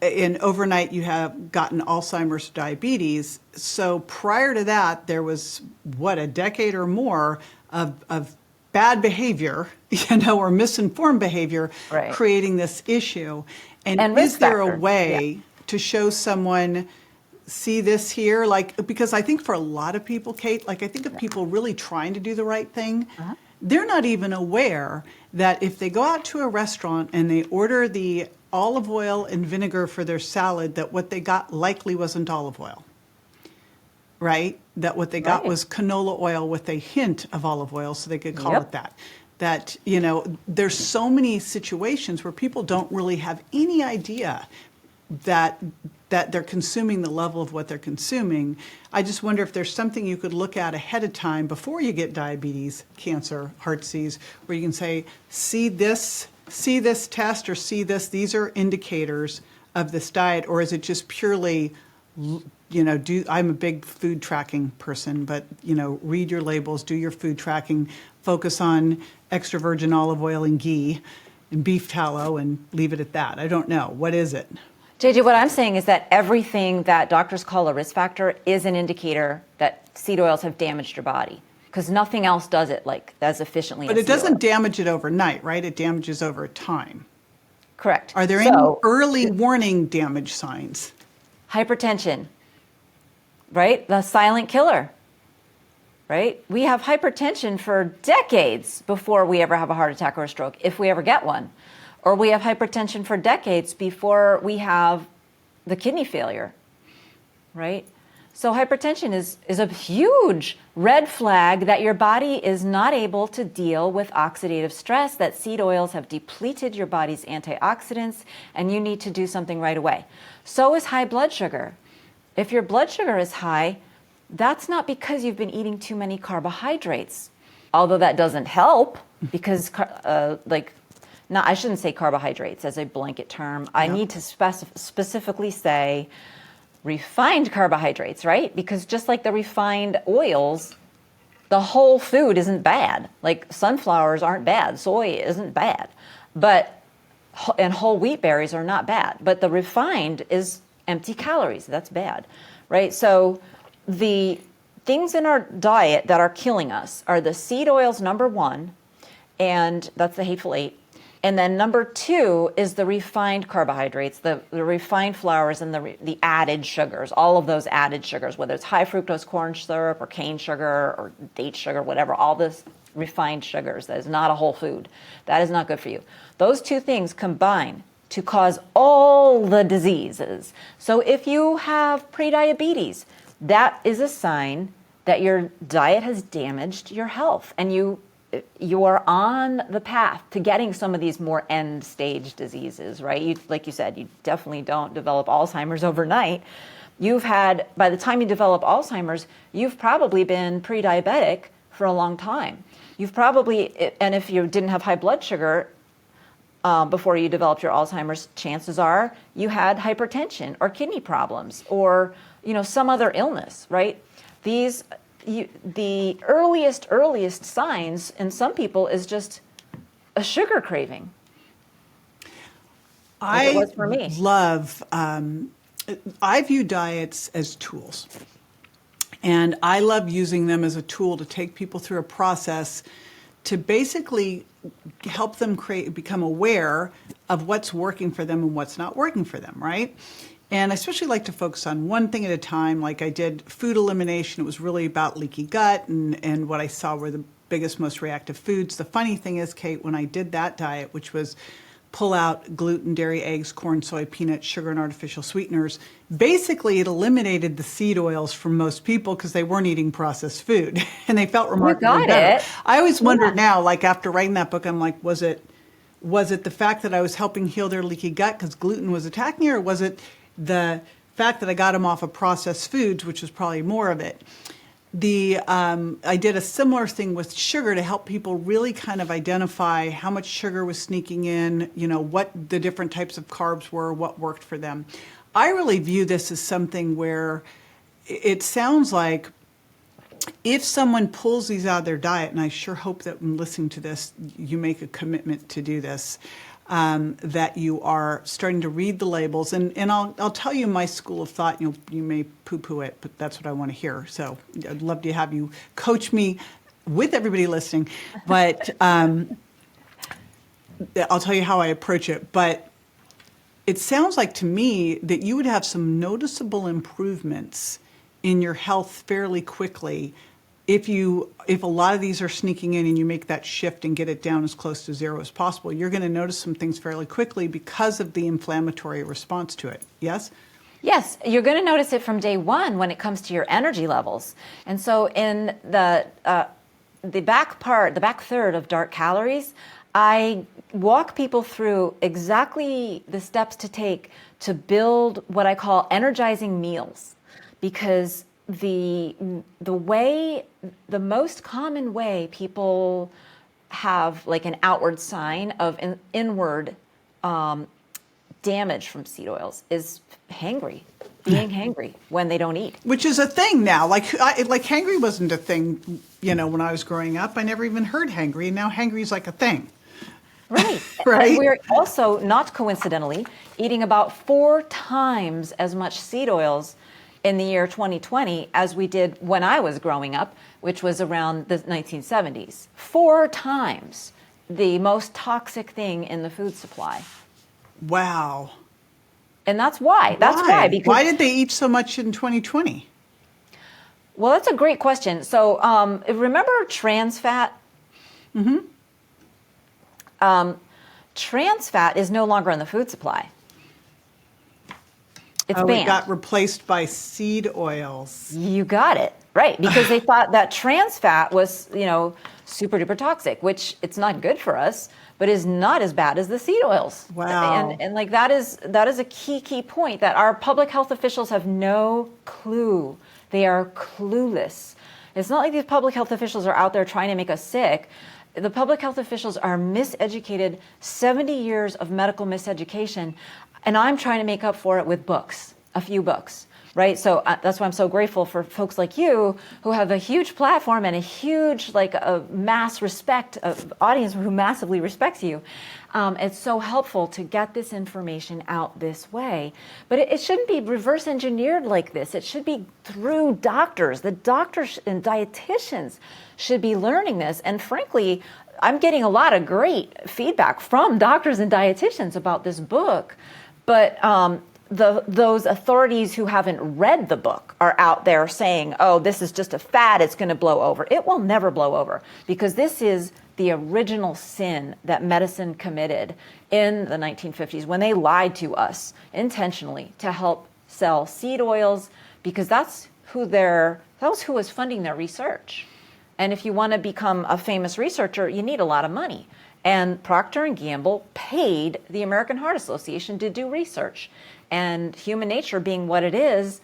and overnight you have gotten Alzheimer's, diabetes. So prior to that, there was, a decade or more of bad behavior, or misinformed behavior, right, creating this issue. And is there a factors, way to show someone, see this here? Because I think for a lot of people, Kate, I think of people really trying to do the right thing, they're not even aware that if they go out to a restaurant and they order the olive oil and vinegar for their salad, that what they got likely wasn't olive oil, right? That what they got was canola oil with a hint of olive oil, so they could call it that. That, there's so many situations where people don't really have any idea that they're consuming the level of what they're consuming. I just wonder if there's something you could look at ahead of time before you get diabetes, cancer, heart disease, where you can say, see this test or see this, these are indicators of this diet, or is it just purely, I'm a big food tracking person, but, read your labels, do your food tracking, focus on extra virgin olive oil and ghee and beef tallow and leave it at that. I don't know. What is it? JJ, what I'm saying is that everything that doctors call a risk factor is an indicator that seed oils have damaged your body, because nothing else does it as efficiently. But it doesn't damage it overnight, right? It damages over time. Correct. Are there any early warning damage signs? Hypertension, right? The silent killer, right? We have hypertension for decades before we ever have a heart attack or a stroke, if we ever get one. Or we have hypertension for decades before we have the kidney failure, right? So hypertension is a huge red flag that your body is not able to deal with oxidative stress, that seed oils have depleted your body's antioxidants, and you need to do something right away. So is high blood sugar. If your blood sugar is high, that's not because you've been eating too many carbohydrates, although that doesn't help because I shouldn't say carbohydrates as a blanket term. I need to specifically say refined carbohydrates, right? Because just like the refined oils, the whole food isn't bad. Like sunflowers aren't bad, soy isn't bad, and whole wheat berries are not bad. But the refined is empty calories. That's bad, right? So the things in our diet that are killing us are the seed oils, number one, and that's the Hateful Eight. And then number two is the refined carbohydrates, the refined flours and the added sugars, all of those added sugars, whether it's high fructose corn syrup or cane sugar or date sugar, whatever, all this refined sugars. That is not a whole food. That is not good for you. Those two things combine to cause all the diseases. So if you have prediabetes, that is a sign that your diet has damaged your health, and you are on the path to getting some of these more end stage diseases, right? Like you said, you definitely don't develop Alzheimer's overnight. By the time you develop Alzheimer's, you've probably been pre-diabetic for a long time. And if you didn't have high blood sugar before you developed your Alzheimer's, chances are you had hypertension or kidney problems or, some other illness, right? The earliest signs in some people is just a sugar craving. Like it was for me. I view diets as tools. And I love using them as a tool to take people through a process to basically help them become aware of what's working for them and what's not working for them, right? And I especially like to focus on one thing at a time. Like I did food elimination. It was really about leaky gut and what I saw were the biggest, most reactive foods. The funny thing is, Kate, when I did that diet, which was pull out gluten, dairy, eggs, corn, soy, peanuts, sugar, and artificial sweeteners, basically it eliminated the seed oils from most people because they weren't eating processed food and they felt remarkably better. I always wonder now, like after writing that book, I'm like, was it the fact that I was helping heal their leaky gut because gluten was attacking it, or was it the fact that I got them off of processed foods, which was probably more of it? I did a similar thing with sugar to help people really kind of identify how much sugar was sneaking in, what the different types of carbs were, what worked for them. I really view this as something where it sounds like if someone pulls these out of their diet, and I sure hope that when listening to this, you make a commitment to do this, that you are starting to read the labels. And I'll tell you my school of thought. You may poo-poo it, but that's what I want to hear. So I'd love to have you coach me with everybody listening. But I'll tell you how I approach it. But it sounds like to me that you would have some noticeable improvements in your health fairly quickly if a lot of these are sneaking in and you make that shift and get it down as close to zero as possible. You're going to notice some things fairly quickly because of the inflammatory response to it. Yes? Yes, you're going to notice it from day one when it comes to your energy levels. And so in the back third of Dark Calories, I walk people through exactly the steps to take to build what I call energizing meals, because the most common way people have like an outward sign of an inward damage from seed oils is being hangry when they don't eat. Which is a thing now. Like hangry wasn't a thing, when I was growing up. I never even heard hangry, and now hangry is like a thing. Right. Right. And we're also, not coincidentally, eating about 4 times as much seed oils in the year 2020 as we did when I was growing up, which was around the 1970s. 4 times the most toxic thing in the food supply. Wow. And that's why. Because why did they eat so much in 2020? Well, that's a great question. So remember trans fat? Mm-hmm. Trans fat is no longer in the food supply. It's banned. It got replaced by seed oils. You got it. Right. Because they thought that trans fat was, super duper toxic, which it's not good for us, but is not as bad as the seed oils. Wow. And like that is a key point that our public health officials have no clue. They are clueless. It's not like these public health officials are out there trying to make us sick. The public health officials are miseducated, 70 years of medical miseducation, and I'm trying to make up for it with books, a few books, right? So that's why I'm so grateful for folks like you who have a huge platform and a huge, a mass respect of audience who massively respects you. It's so helpful to get this information out this way. But it shouldn't be reverse engineered like this. It should be through doctors. The doctors and dietitians should be learning this. And frankly, I'm getting a lot of great feedback from doctors and dietitians about this book. But those authorities who haven't read the book are out there saying, oh, this is just a fad, it's going to blow over. It will never blow over, because this is the original sin that medicine committed in the 1950s when they lied to us intentionally to help sell seed oils, because that's that was who was funding their research. And if you want to become a famous researcher, you need a lot of money. And Procter & Gamble paid the American Heart Association to do research. And human nature being what it is,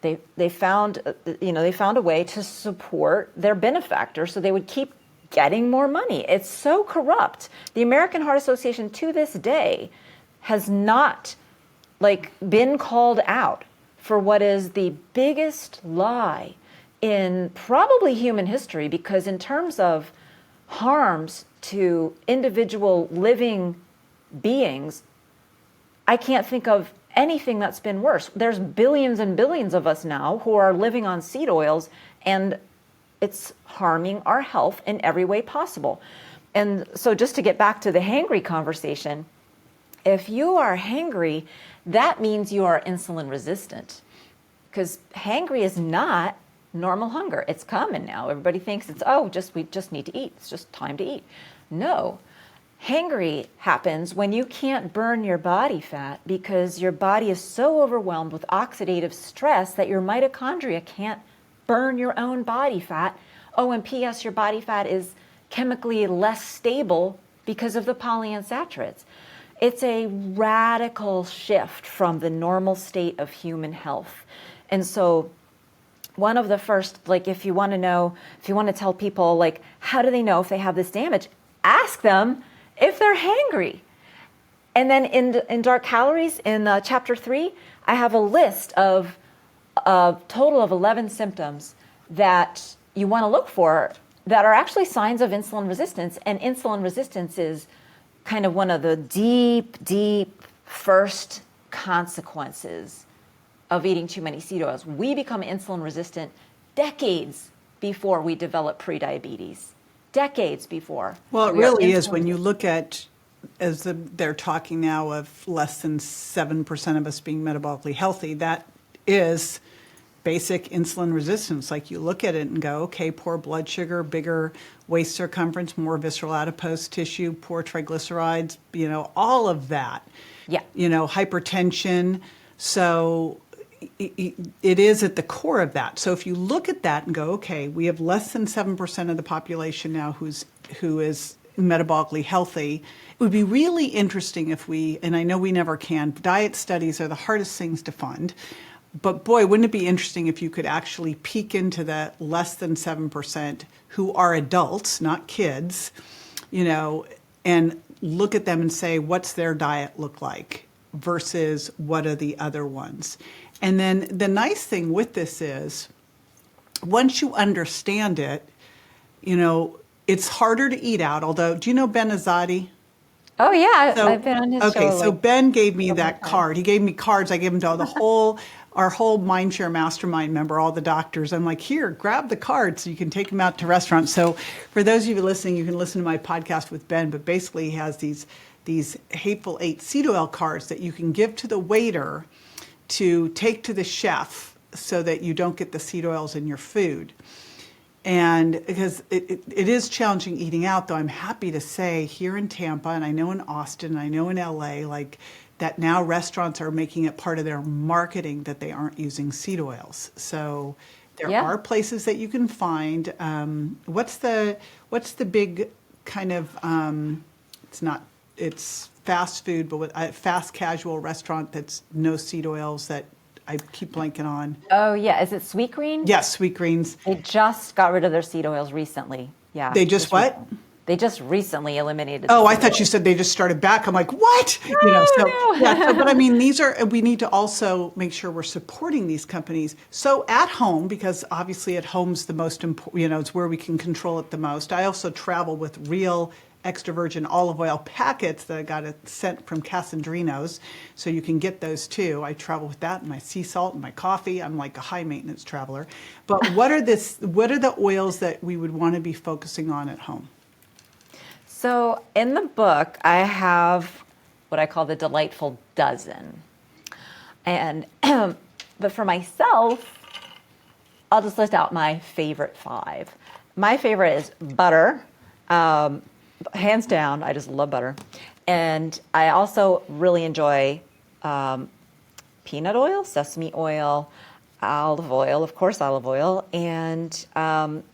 they found a way to support their benefactor so they would keep getting more money. It's so corrupt. The American Heart Association to this day has not been called out for what is the biggest lie in probably human history, because in terms of harms to individual living beings, I can't think of anything that's been worse. There's billions and billions of us now who are living on seed oils, and it's harming our health in every way possible. And so just to get back to the hangry conversation, if you are hangry, that means you are insulin resistant, because hangry is not normal hunger. It's common now. Everybody thinks we just need to eat. It's just time to eat. No. Hangry happens when you can't burn your body fat because your body is so overwhelmed with oxidative stress that your mitochondria can't burn your own body fat. Oh, and P.S., your body fat is chemically less stable because of the polyunsaturates. It's a radical shift from the normal state of human health. And so one of the first, if you want to tell people, how do they know if they have this damage? Ask them if they're hangry. And then in Dark Calories, in chapter 3, I have a list of a total of 11 symptoms that you want to look for that are actually signs of insulin resistance. And insulin resistance is kind of one of the deep first consequences of eating too many seed oils. We become insulin resistant decades before we develop prediabetes. Decades before. Well, it really is when you look at, they're talking now of less than 7% of us being metabolically healthy, that is basic insulin resistance. You look at it and go, okay, poor blood sugar, bigger waist circumference, more visceral adipose tissue, poor triglycerides, all of that. Yeah. Hypertension. So it is at the core of that. So if you look at that and go, okay, we have less than 7% of the population now who is metabolically healthy, it would be really interesting if and I know we never can, diet studies are the hardest things to fund, but boy, wouldn't it be interesting if you could actually peek into the less than 7% who are adults, not kids, and look at them and say, what's their diet look like versus what are the other ones? And then the nice thing with this is, once you understand it, it's harder to eat out. Although, do you know Ben Azadi? Oh yeah, I've been on his show. Okay, so Ben gave me that card. He gave me cards. I gave them to our whole Mindshare Mastermind member, all the doctors. I'm like, here, grab the card so you can take them out to restaurants. So for those of you listening, you can listen to my podcast with Ben. But basically, he has these Hateful Eight seed oil cards that you can give to the waiter to take to the chef so that you don't get the seed oils in your food. And because it is challenging eating out, though I'm happy to say here in Tampa, and I know in Austin, and I know in LA, that now restaurants are making it part of their marketing that they aren't using seed oils. So there are places that you can find. What's the big kind of, it's fast food, but a fast casual restaurant that's no seed oils that I keep blanking on. Oh yeah, is it Sweet Green? Yes, Sweet Greens. They just got rid of their seed oils recently. Yeah. They just what? They just recently eliminated. Oh, I thought you said they just started back. I'm like, what? No. But I mean, we need to also make sure we're supporting these companies. So at home, because obviously at home's the most important, it's where we can control it the most. I also travel with real extra virgin olive oil packets that I got sent from Casandrinos, so you can get those too. I travel with that and my sea salt and my coffee. I'm like a high maintenance traveler. But what are the oils that we would want to be focusing on at home? So in the book, I have what I call the delightful dozen. And but for myself, I'll just list out my favorite 5. My favorite is butter. Hands down, I just love butter. And I also really enjoy peanut oil, sesame oil. olive oil, of course, olive oil, and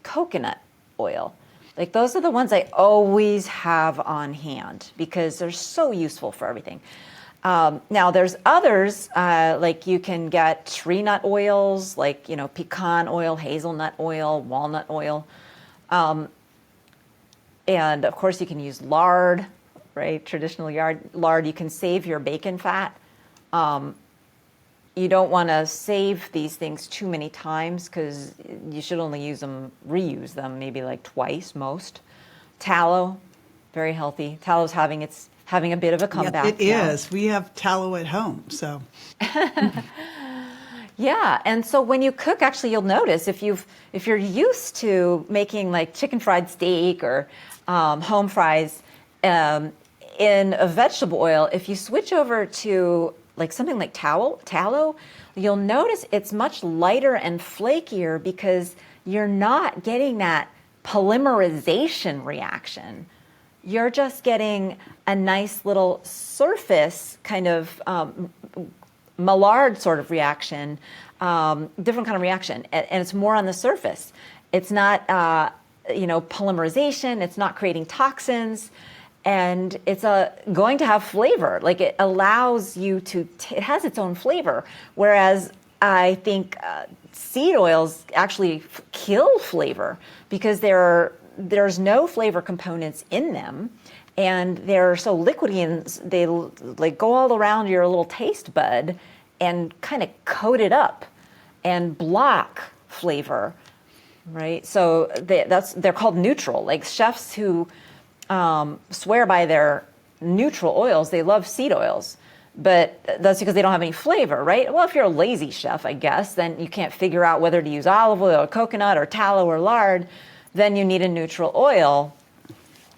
coconut oil. Like those are the ones I always have on hand because they're so useful for everything. Now there's others, like you can get tree nut oils, like, pecan oil, hazelnut oil, walnut oil. And of course you can use lard, right? Traditional lard. You can save your bacon fat. You don't want to save these things too many times because you should only reuse them maybe like twice most. Tallow, very healthy. Tallow's having a bit of a comeback. Yeah, it is. We have tallow at home, so. Yeah, and so when you cook, actually, you'll notice if you're used to making like chicken fried steak or home fries in a vegetable oil, if you switch over to like something like tallow, you'll notice it's much lighter and flakier because you're not getting that polymerization reaction. You're just getting a nice little surface kind of Maillard sort of reaction, different kind of reaction, and it's more on the surface. It's not, polymerization. It's not creating toxins, and it's going to have flavor. Like it allows you to. It has its own flavor. Whereas I think seed oils actually kill flavor because there's no flavor components in them. And they're so liquidy and they like go all around your little taste bud and kind of coat it up and block flavor, right? So they're called neutral. Like chefs who swear by their neutral oils, they love seed oils, but that's because they don't have any flavor, right? Well, if you're a lazy chef, I guess, then you can't figure out whether to use olive oil or coconut or tallow or lard, then you need a neutral oil.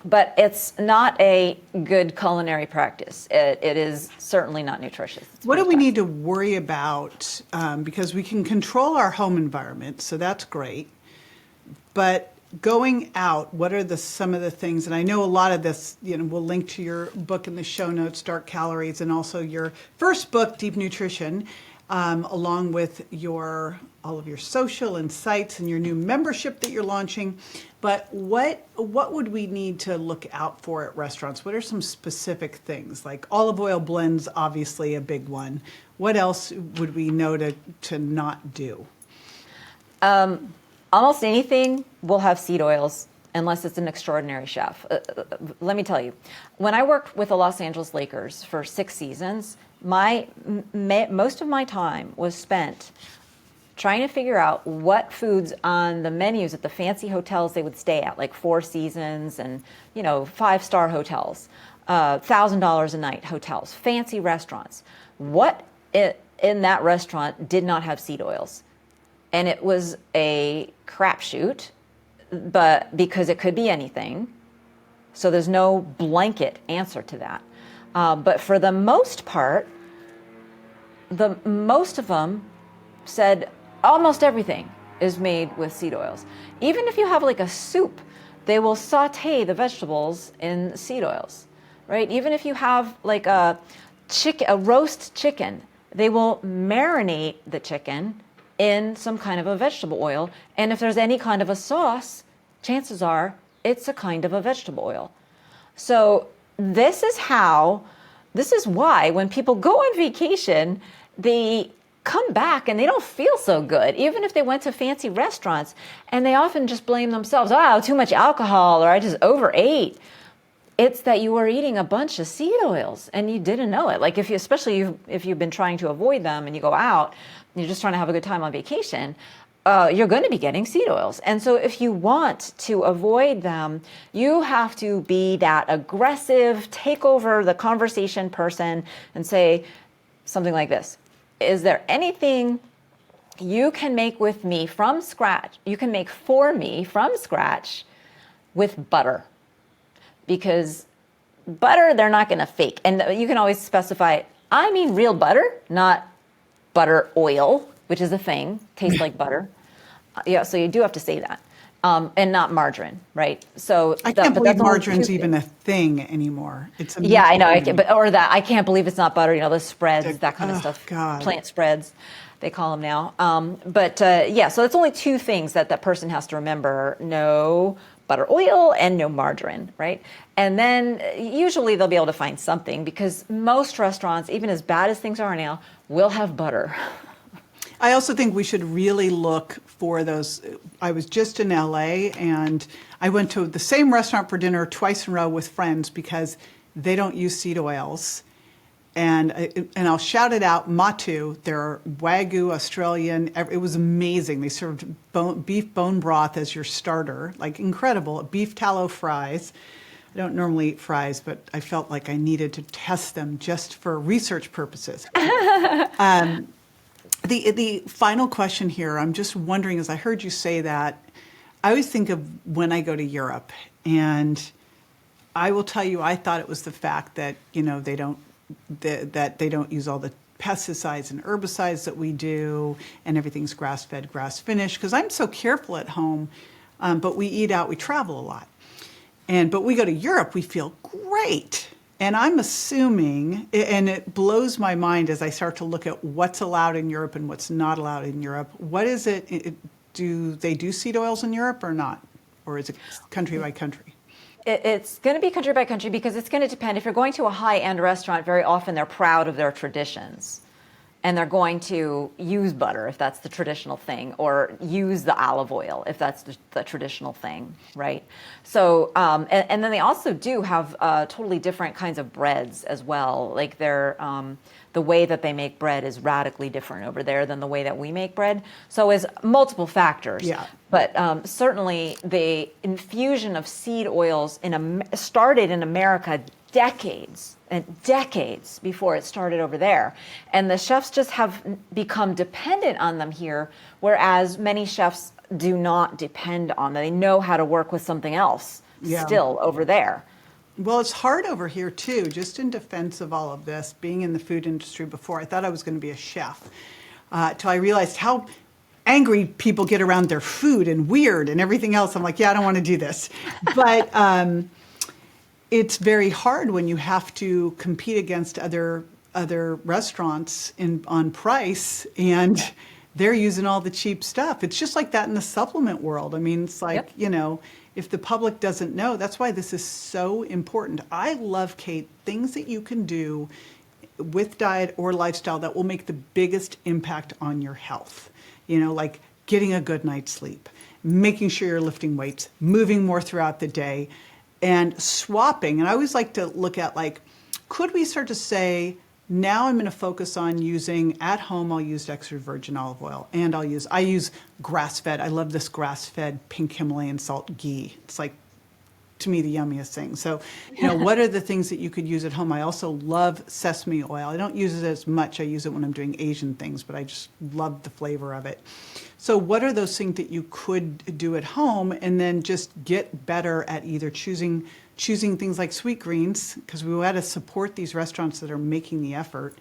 But it's not a good culinary practice. It is certainly not nutritious. What do we need to worry about? Because we can control our home environment, so that's great. But going out, what are some of the things? And I know a lot of this, we'll link to your book in the show notes, Dark Calories, and also your first book, Deep Nutrition, along with all of your social and sites and your new membership that you're launching. But what would we need to look out for at restaurants? What are some specific things? Like olive oil blends, obviously a big one. What else would we know to not do? Almost anything will have seed oils unless it's an extraordinary chef. Let me tell you, when I worked with the Los Angeles Lakers for 6 seasons, most of my time was spent trying to figure out what foods on the menus at the fancy hotels they would stay at, like Four Seasons and 5-star hotels, $1,000 a night hotels, fancy restaurants. What in that restaurant did not have seed oils? And it was a crapshoot, but because it could be anything, so there's no blanket answer to that. But for the most part, most of them said almost everything is made with seed oils. Even if you have like a soup, they will saute the vegetables in seed oils, right? Even if you have like a roast chicken, they will marinate the chicken in some kind of a vegetable oil. And if there's any kind of a sauce, chances are it's a kind of a vegetable oil. So this is why when people go on vacation, they come back and they don't feel so good, even if they went to fancy restaurants, and they often just blame themselves. Oh, too much alcohol, or I just overate. It's that you were eating a bunch of seed oils and you didn't know it. Like especially if you've been trying to avoid them and you go out and you're just trying to have a good time on vacation, you're going to be getting seed oils. And so if you want to avoid them, you have to be that aggressive, take over the conversation person and say something like this. Is there anything you can make with me from scratch? You can make for me from scratch with butter. Because butter, they're not going to fake. And you can always specify, I mean real butter, not butter oil, which is a thing, tastes like butter. Yeah, so you do have to say that. and not margarine, right? So I can't believe margarine's even a thing anymore. It's amazing. Yeah, I know. I can't believe it's not butter. The spreads, that kind of stuff. God. Plant spreads, they call them now. So it's only two things that person has to remember: no butter oil and no margarine, right? And then usually they'll be able to find something, because most restaurants, even as bad as things are now, will have butter. I also think we should really look for those. I was just in LA and I went to the same restaurant for dinner twice in a row with friends because they don't use seed oils. And I'll shout it out, Matu, their Wagyu Australian, it was amazing. They served beef bone broth as your starter, like incredible. Beef tallow fries. I don't normally eat fries, but I felt like I needed to test them just for research purposes. The final question here, I'm just wondering, as I heard you say that, I always think of when I go to Europe, and I will tell you, I thought it was the fact that, they don't use all the pesticides and herbicides that we do, and everything's grass-fed, grass-finished, because I'm so careful at home, but we eat out, we travel a lot. But we go to Europe, we feel great. And I'm assuming, and it blows my mind as I start to look at what's allowed in Europe and what's not allowed in Europe. What is it? Do they do seed oils in Europe or not? Or is it country by country? It's going to be country by country, because it's going to depend. If you're going to a high-end restaurant, very often they're proud of their traditions. And they're going to use butter if that's the traditional thing, or use the olive oil if that's the traditional thing, right? So, and then they also do have totally different kinds of breads as well. Like the way that they make bread is radically different over there than the way that we make bread. So it's multiple factors. Yeah. But certainly the infusion of seed oils started in America decades and decades before it started over there. And the chefs just have become dependent on them here, whereas many chefs do not depend on them. They know how to work with something else still over there. Well, it's hard over here too, just in defense of all of this. Being in the food industry before, I thought I was going to be a chef, till I realized how angry people get around their food and weird and everything else. I'm like, I don't want to do this. But it's very hard when you have to compete against other restaurants on price, and they're using all the cheap stuff. It's just like that in the supplement world. I mean, it's like, if the public doesn't know, that's why this is so important. I love, Cate, things that you can do with diet or lifestyle that will make the biggest impact on your health. Like getting a good night's sleep, making sure you're lifting weights, moving more throughout the day, and swapping. And I always like to look at, like, could we start to say, now I'm going to focus on using, at home, I'll use extra virgin olive oil, and I use grass-fed. I love this grass-fed pink Himalayan salt ghee. It's like, to me, the yummiest thing. So, what are the things that you could use at home? I also love sesame oil. I don't use it as much. I use it when I'm doing Asian things, but I just love the flavor of it. So what are those things that you could do at home, and then just get better at either choosing things like sweet greens, because we want to support these restaurants that are making the effort,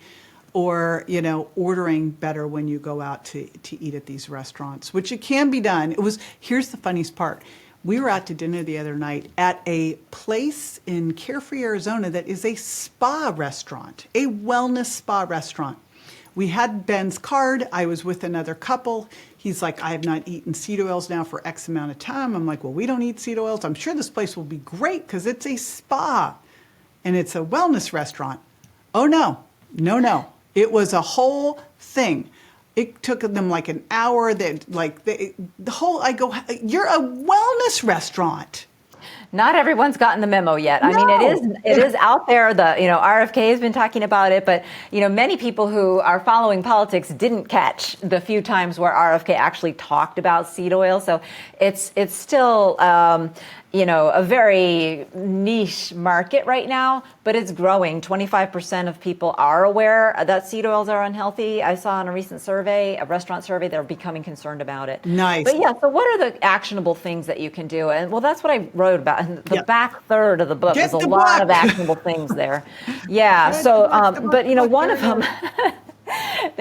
or ordering better when you go out to eat at these restaurants, which it can be done. Here's the funniest part. We were out to dinner the other night at a place in Carefree, Arizona that is a spa restaurant, a wellness spa restaurant. We had Ben's card. I was with another couple. He's like, I have not eaten seed oils now for X amount of time. I'm like, well, we don't eat seed oils. I'm sure this place will be great because it's a spa and it's a wellness restaurant. Oh, no. It was a whole thing. It took them like an hour. I go, you're a wellness restaurant. Not everyone's gotten the memo yet. I mean, it is out there. RFK has been talking about it, but many people who are following politics didn't catch the few times where RFK actually talked about seed oil. So it's still a very niche market right now, but it's growing. 25% of people are aware that seed oils are unhealthy. I saw in a recent survey, a restaurant survey, they're becoming concerned about it. Nice. But so what are the actionable things that you can do? And that's what I wrote about. The back third of the book is a lot of actionable things there. Yeah. So, but one of them,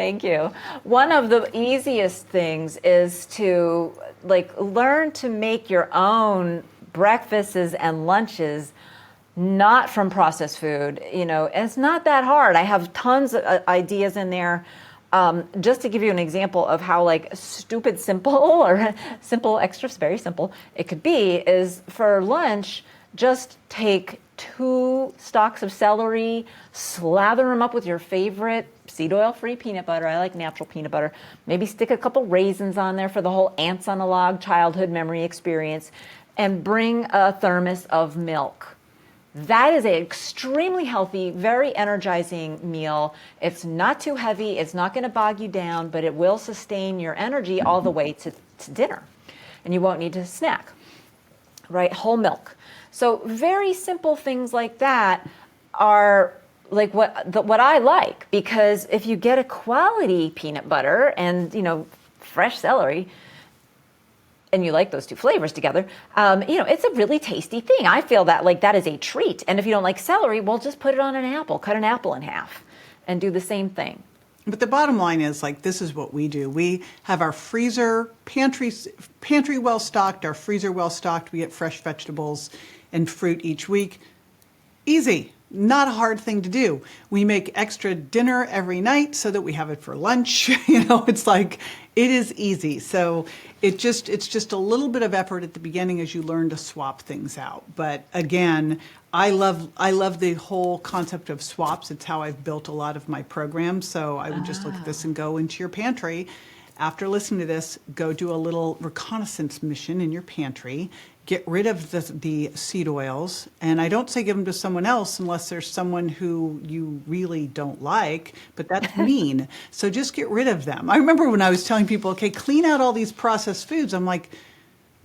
Thank you. One of the easiest things is to learn to make your own breakfasts and lunches, not from processed food. It's not that hard. I have tons of ideas in there. Just to give you an example of how stupid simple or simple, extra, very simple it could be, is for lunch, just take 2 stalks of celery, slather them up with your favorite seed oil-free peanut butter. I like natural peanut butter. Maybe stick a couple raisins on there for the whole ants on a log childhood memory experience, and bring a thermos of milk. That is an extremely healthy, very energizing meal. It's not too heavy. It's not going to bog you down, but it will sustain your energy all the way to dinner. And you won't need to snack, right? Whole milk. So very simple things like that are what I like, because if you get a quality peanut butter and, fresh celery, and you like those 2 flavors together, it's a really tasty thing. I feel that that is a treat. And if you don't like celery, well, just put it on an apple, cut an apple in half, and do the same thing. But the bottom line is, this is what we do. We have our pantry well stocked, our freezer well stocked. We get fresh vegetables and fruit each week. Easy. Not a hard thing to do. We make extra dinner every night so that we have it for lunch. It is easy. So it's just a little bit of effort at the beginning as you learn to swap things out. But again, I love the whole concept of swaps. It's how I've built a lot of my programs. So I would just look at this and go into your pantry. After listening to this, go do a little reconnaissance mission in your pantry. Get rid of the seed oils. And I don't say give them to someone else unless there's someone who you really don't like, but that's mean. So just get rid of them. I remember when I was telling people, okay, clean out all these processed foods. I'm like,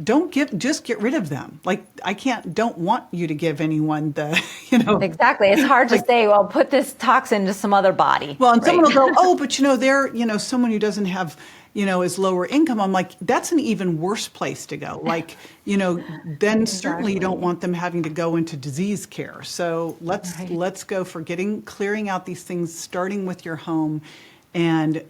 just get rid of them. Don't want you to give anyone the, Exactly. It's hard to say, well, put this toxin to some other body. Well, and someone will go, oh, but they're, someone who doesn't have, is lower income. I'm like, that's an even worse place to go. Then certainly you don't want them having to go into disease care. So let's go for clearing out these things, starting with your home, and,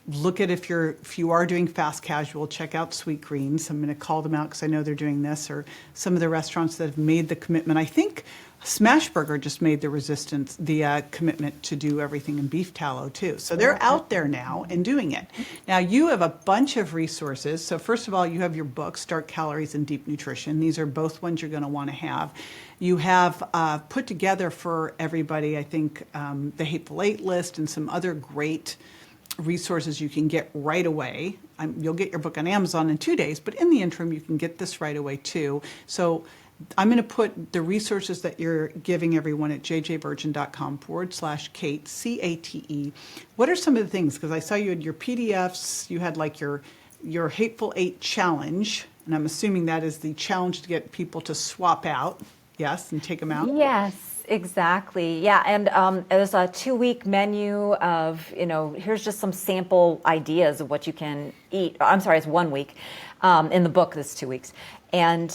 look at if you are doing fast casual, check out Sweet Greens. I'm going to call them out because I know they're doing this, or some of the restaurants that have made the commitment. I think Smashburger just made the commitment to do everything in beef tallow too. So they're out there now and doing it. Now you have a bunch of resources. So first of all, you have your book, Stark Calories and Deep Nutrition. These are both ones you're going to want to have. You have put together for everybody, I think, the Hateful Eight list and some other great resources you can get right away. You'll get your book on Amazon in 2 days, but in the interim, you can get this right away too. So I'm going to put the resources that you're giving everyone at jjvirgin.com/Cate, C-A-T-E. What are some of the things? Because I saw you had your PDFs, you had your Hateful Eight challenge, and I'm assuming that is the challenge to get people to swap out, yes, and take them out? Yes. Exactly. Yeah. And there's a 2-week menu of, here's just some sample ideas of what you can eat. I'm sorry, it's 1 week. In the book, this 2 weeks. And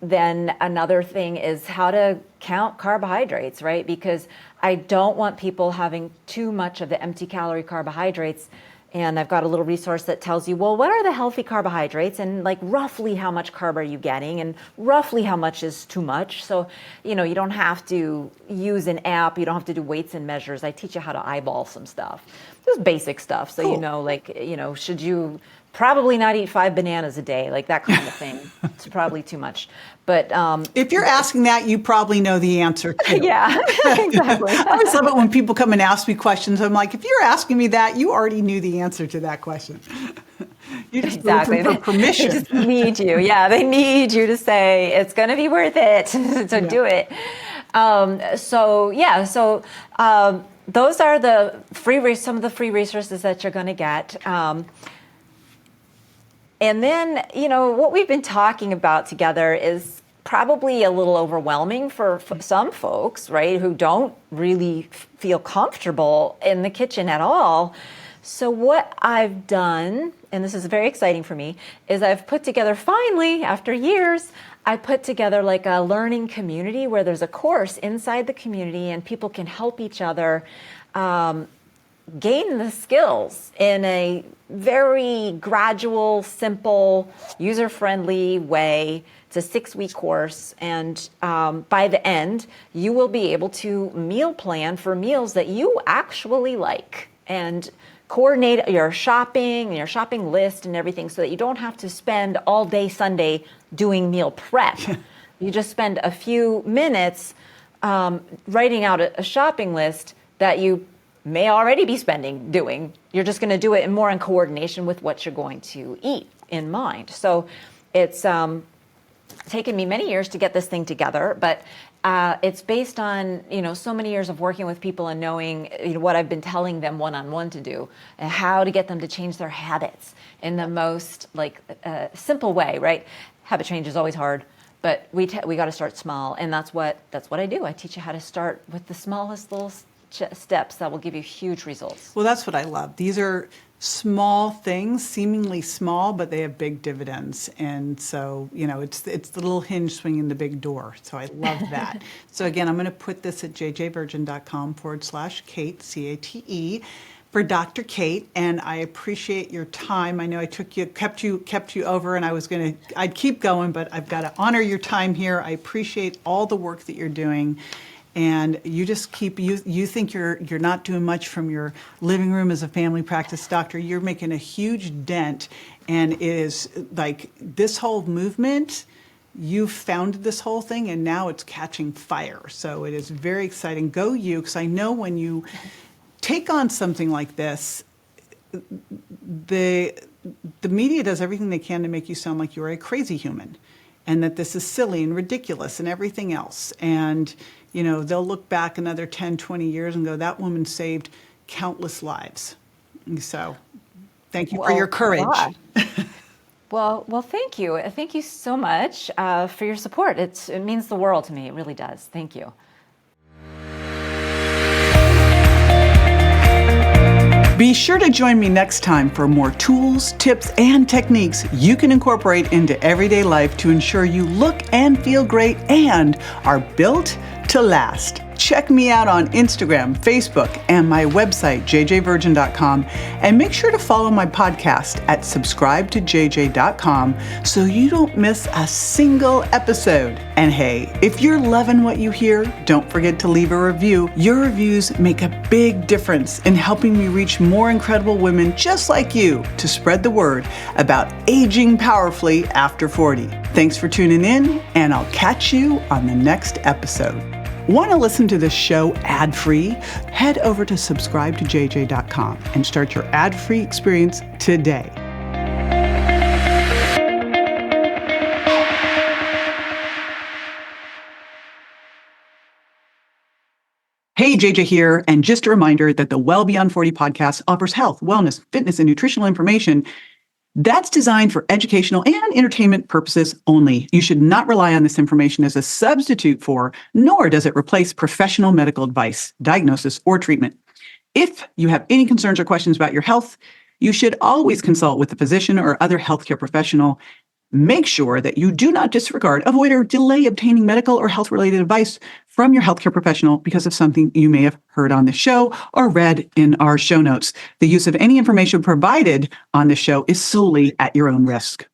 then another thing is how to count carbohydrates, right? Because I don't want people having too much of the empty calorie carbohydrates. And I've got a little resource that tells you, well, what are the healthy carbohydrates, and roughly how much carb are you getting, and roughly how much is too much. So, you don't have to use an app. You don't have to do weights and measures. I teach you how to eyeball some stuff, just basic stuff. So, cool. Should you probably not eat 5 bananas a day, that kind of thing. It's probably too much. But if you're asking that, you probably know the answer too. Yeah, exactly. I always love it when people come and ask me questions. I'm like, if you're asking me that, you already knew the answer to that question. You just exactly. looking for permission. They just need you. Yeah, they need you to say it's going to be worth it. So do it. Those are some of the free resources that you're going to get. And then, what we've been talking about together is probably a little overwhelming for some folks, right, who don't really feel comfortable in the kitchen at all. So what I've done, and this is very exciting for me, is I've put together, finally, after years, I put together a learning community where there's a course inside the community and people can help each other gain the skills in a very gradual, simple, user-friendly way. It's a 6-week course, and by the end, you will be able to meal plan for meals that you actually like and coordinate your shopping list and everything so that you don't have to spend all day Sunday doing meal prep. You just spend a few minutes writing out a shopping list that you may already be doing. You're just going to do it more in coordination with what you're going to eat in mind. So it's taken me many years to get this thing together, but it's based on, so many years of working with people and knowing, what I've been telling them one-on-one to do and how to get them to change their habits in the most simple way, right? Habit change is always hard, but we got to start small, and that's what I do. I teach you how to start with the smallest little steps that will give you huge results. Well, that's what I love. These are small things, seemingly small, but they have big dividends. And so, it's the little hinge swinging the big door. So I love that. So again, I'm going to put this at jjvirgin.com/Cate, C-A-T-E, for Dr. Cate. And I appreciate your time. I know I kept you over, and I'd keep going, but I've got to honor your time here. I appreciate all the work that you're doing. And you just you think you're not doing much from your living room as a family practice doctor. You're making a huge dent, and it is like this whole movement, you founded this whole thing, and now it's catching fire. So it is very exciting. Go you, because I know when you take on something like this, the media does everything they can to make you sound like you're a crazy human, and that this is silly and ridiculous and everything else. And they'll look back another 10, 20 years and go, that woman saved countless lives. So thank you for your courage. Well, thank you. Thank you so much for your support. It means the world to me. It really does. Thank you. Be sure to join me next time for more tools, tips, and techniques you can incorporate into everyday life to ensure you look and feel great and are built to last. Check me out on Instagram, Facebook, and my website, jjvirgin.com, and make sure to follow my podcast at subscribetojj.com so you don't miss a single episode. And hey, if you're loving what you hear, don't forget to leave a review. Your reviews make a big difference in helping me reach more incredible women just like you to spread the word about aging powerfully after 40. Thanks for tuning in, and I'll catch you on the next episode. Want to listen to this show ad-free? Head over to subscribetojj.com and start your ad-free experience today. Hey, JJ here, and just a reminder that the Well Beyond 40 podcast offers health, wellness, fitness, and nutritional information that's designed for educational and entertainment purposes only. You should not rely on this information as a substitute for, nor does it replace professional medical advice, diagnosis, or treatment. If you have any concerns or questions about your health, you should always consult with a physician or other healthcare professional. Make sure that you do not disregard, avoid, or delay obtaining medical or health-related advice from your healthcare professional because of something you may have heard on the show or read in our show notes. The use of any information provided on the show is solely at your own risk.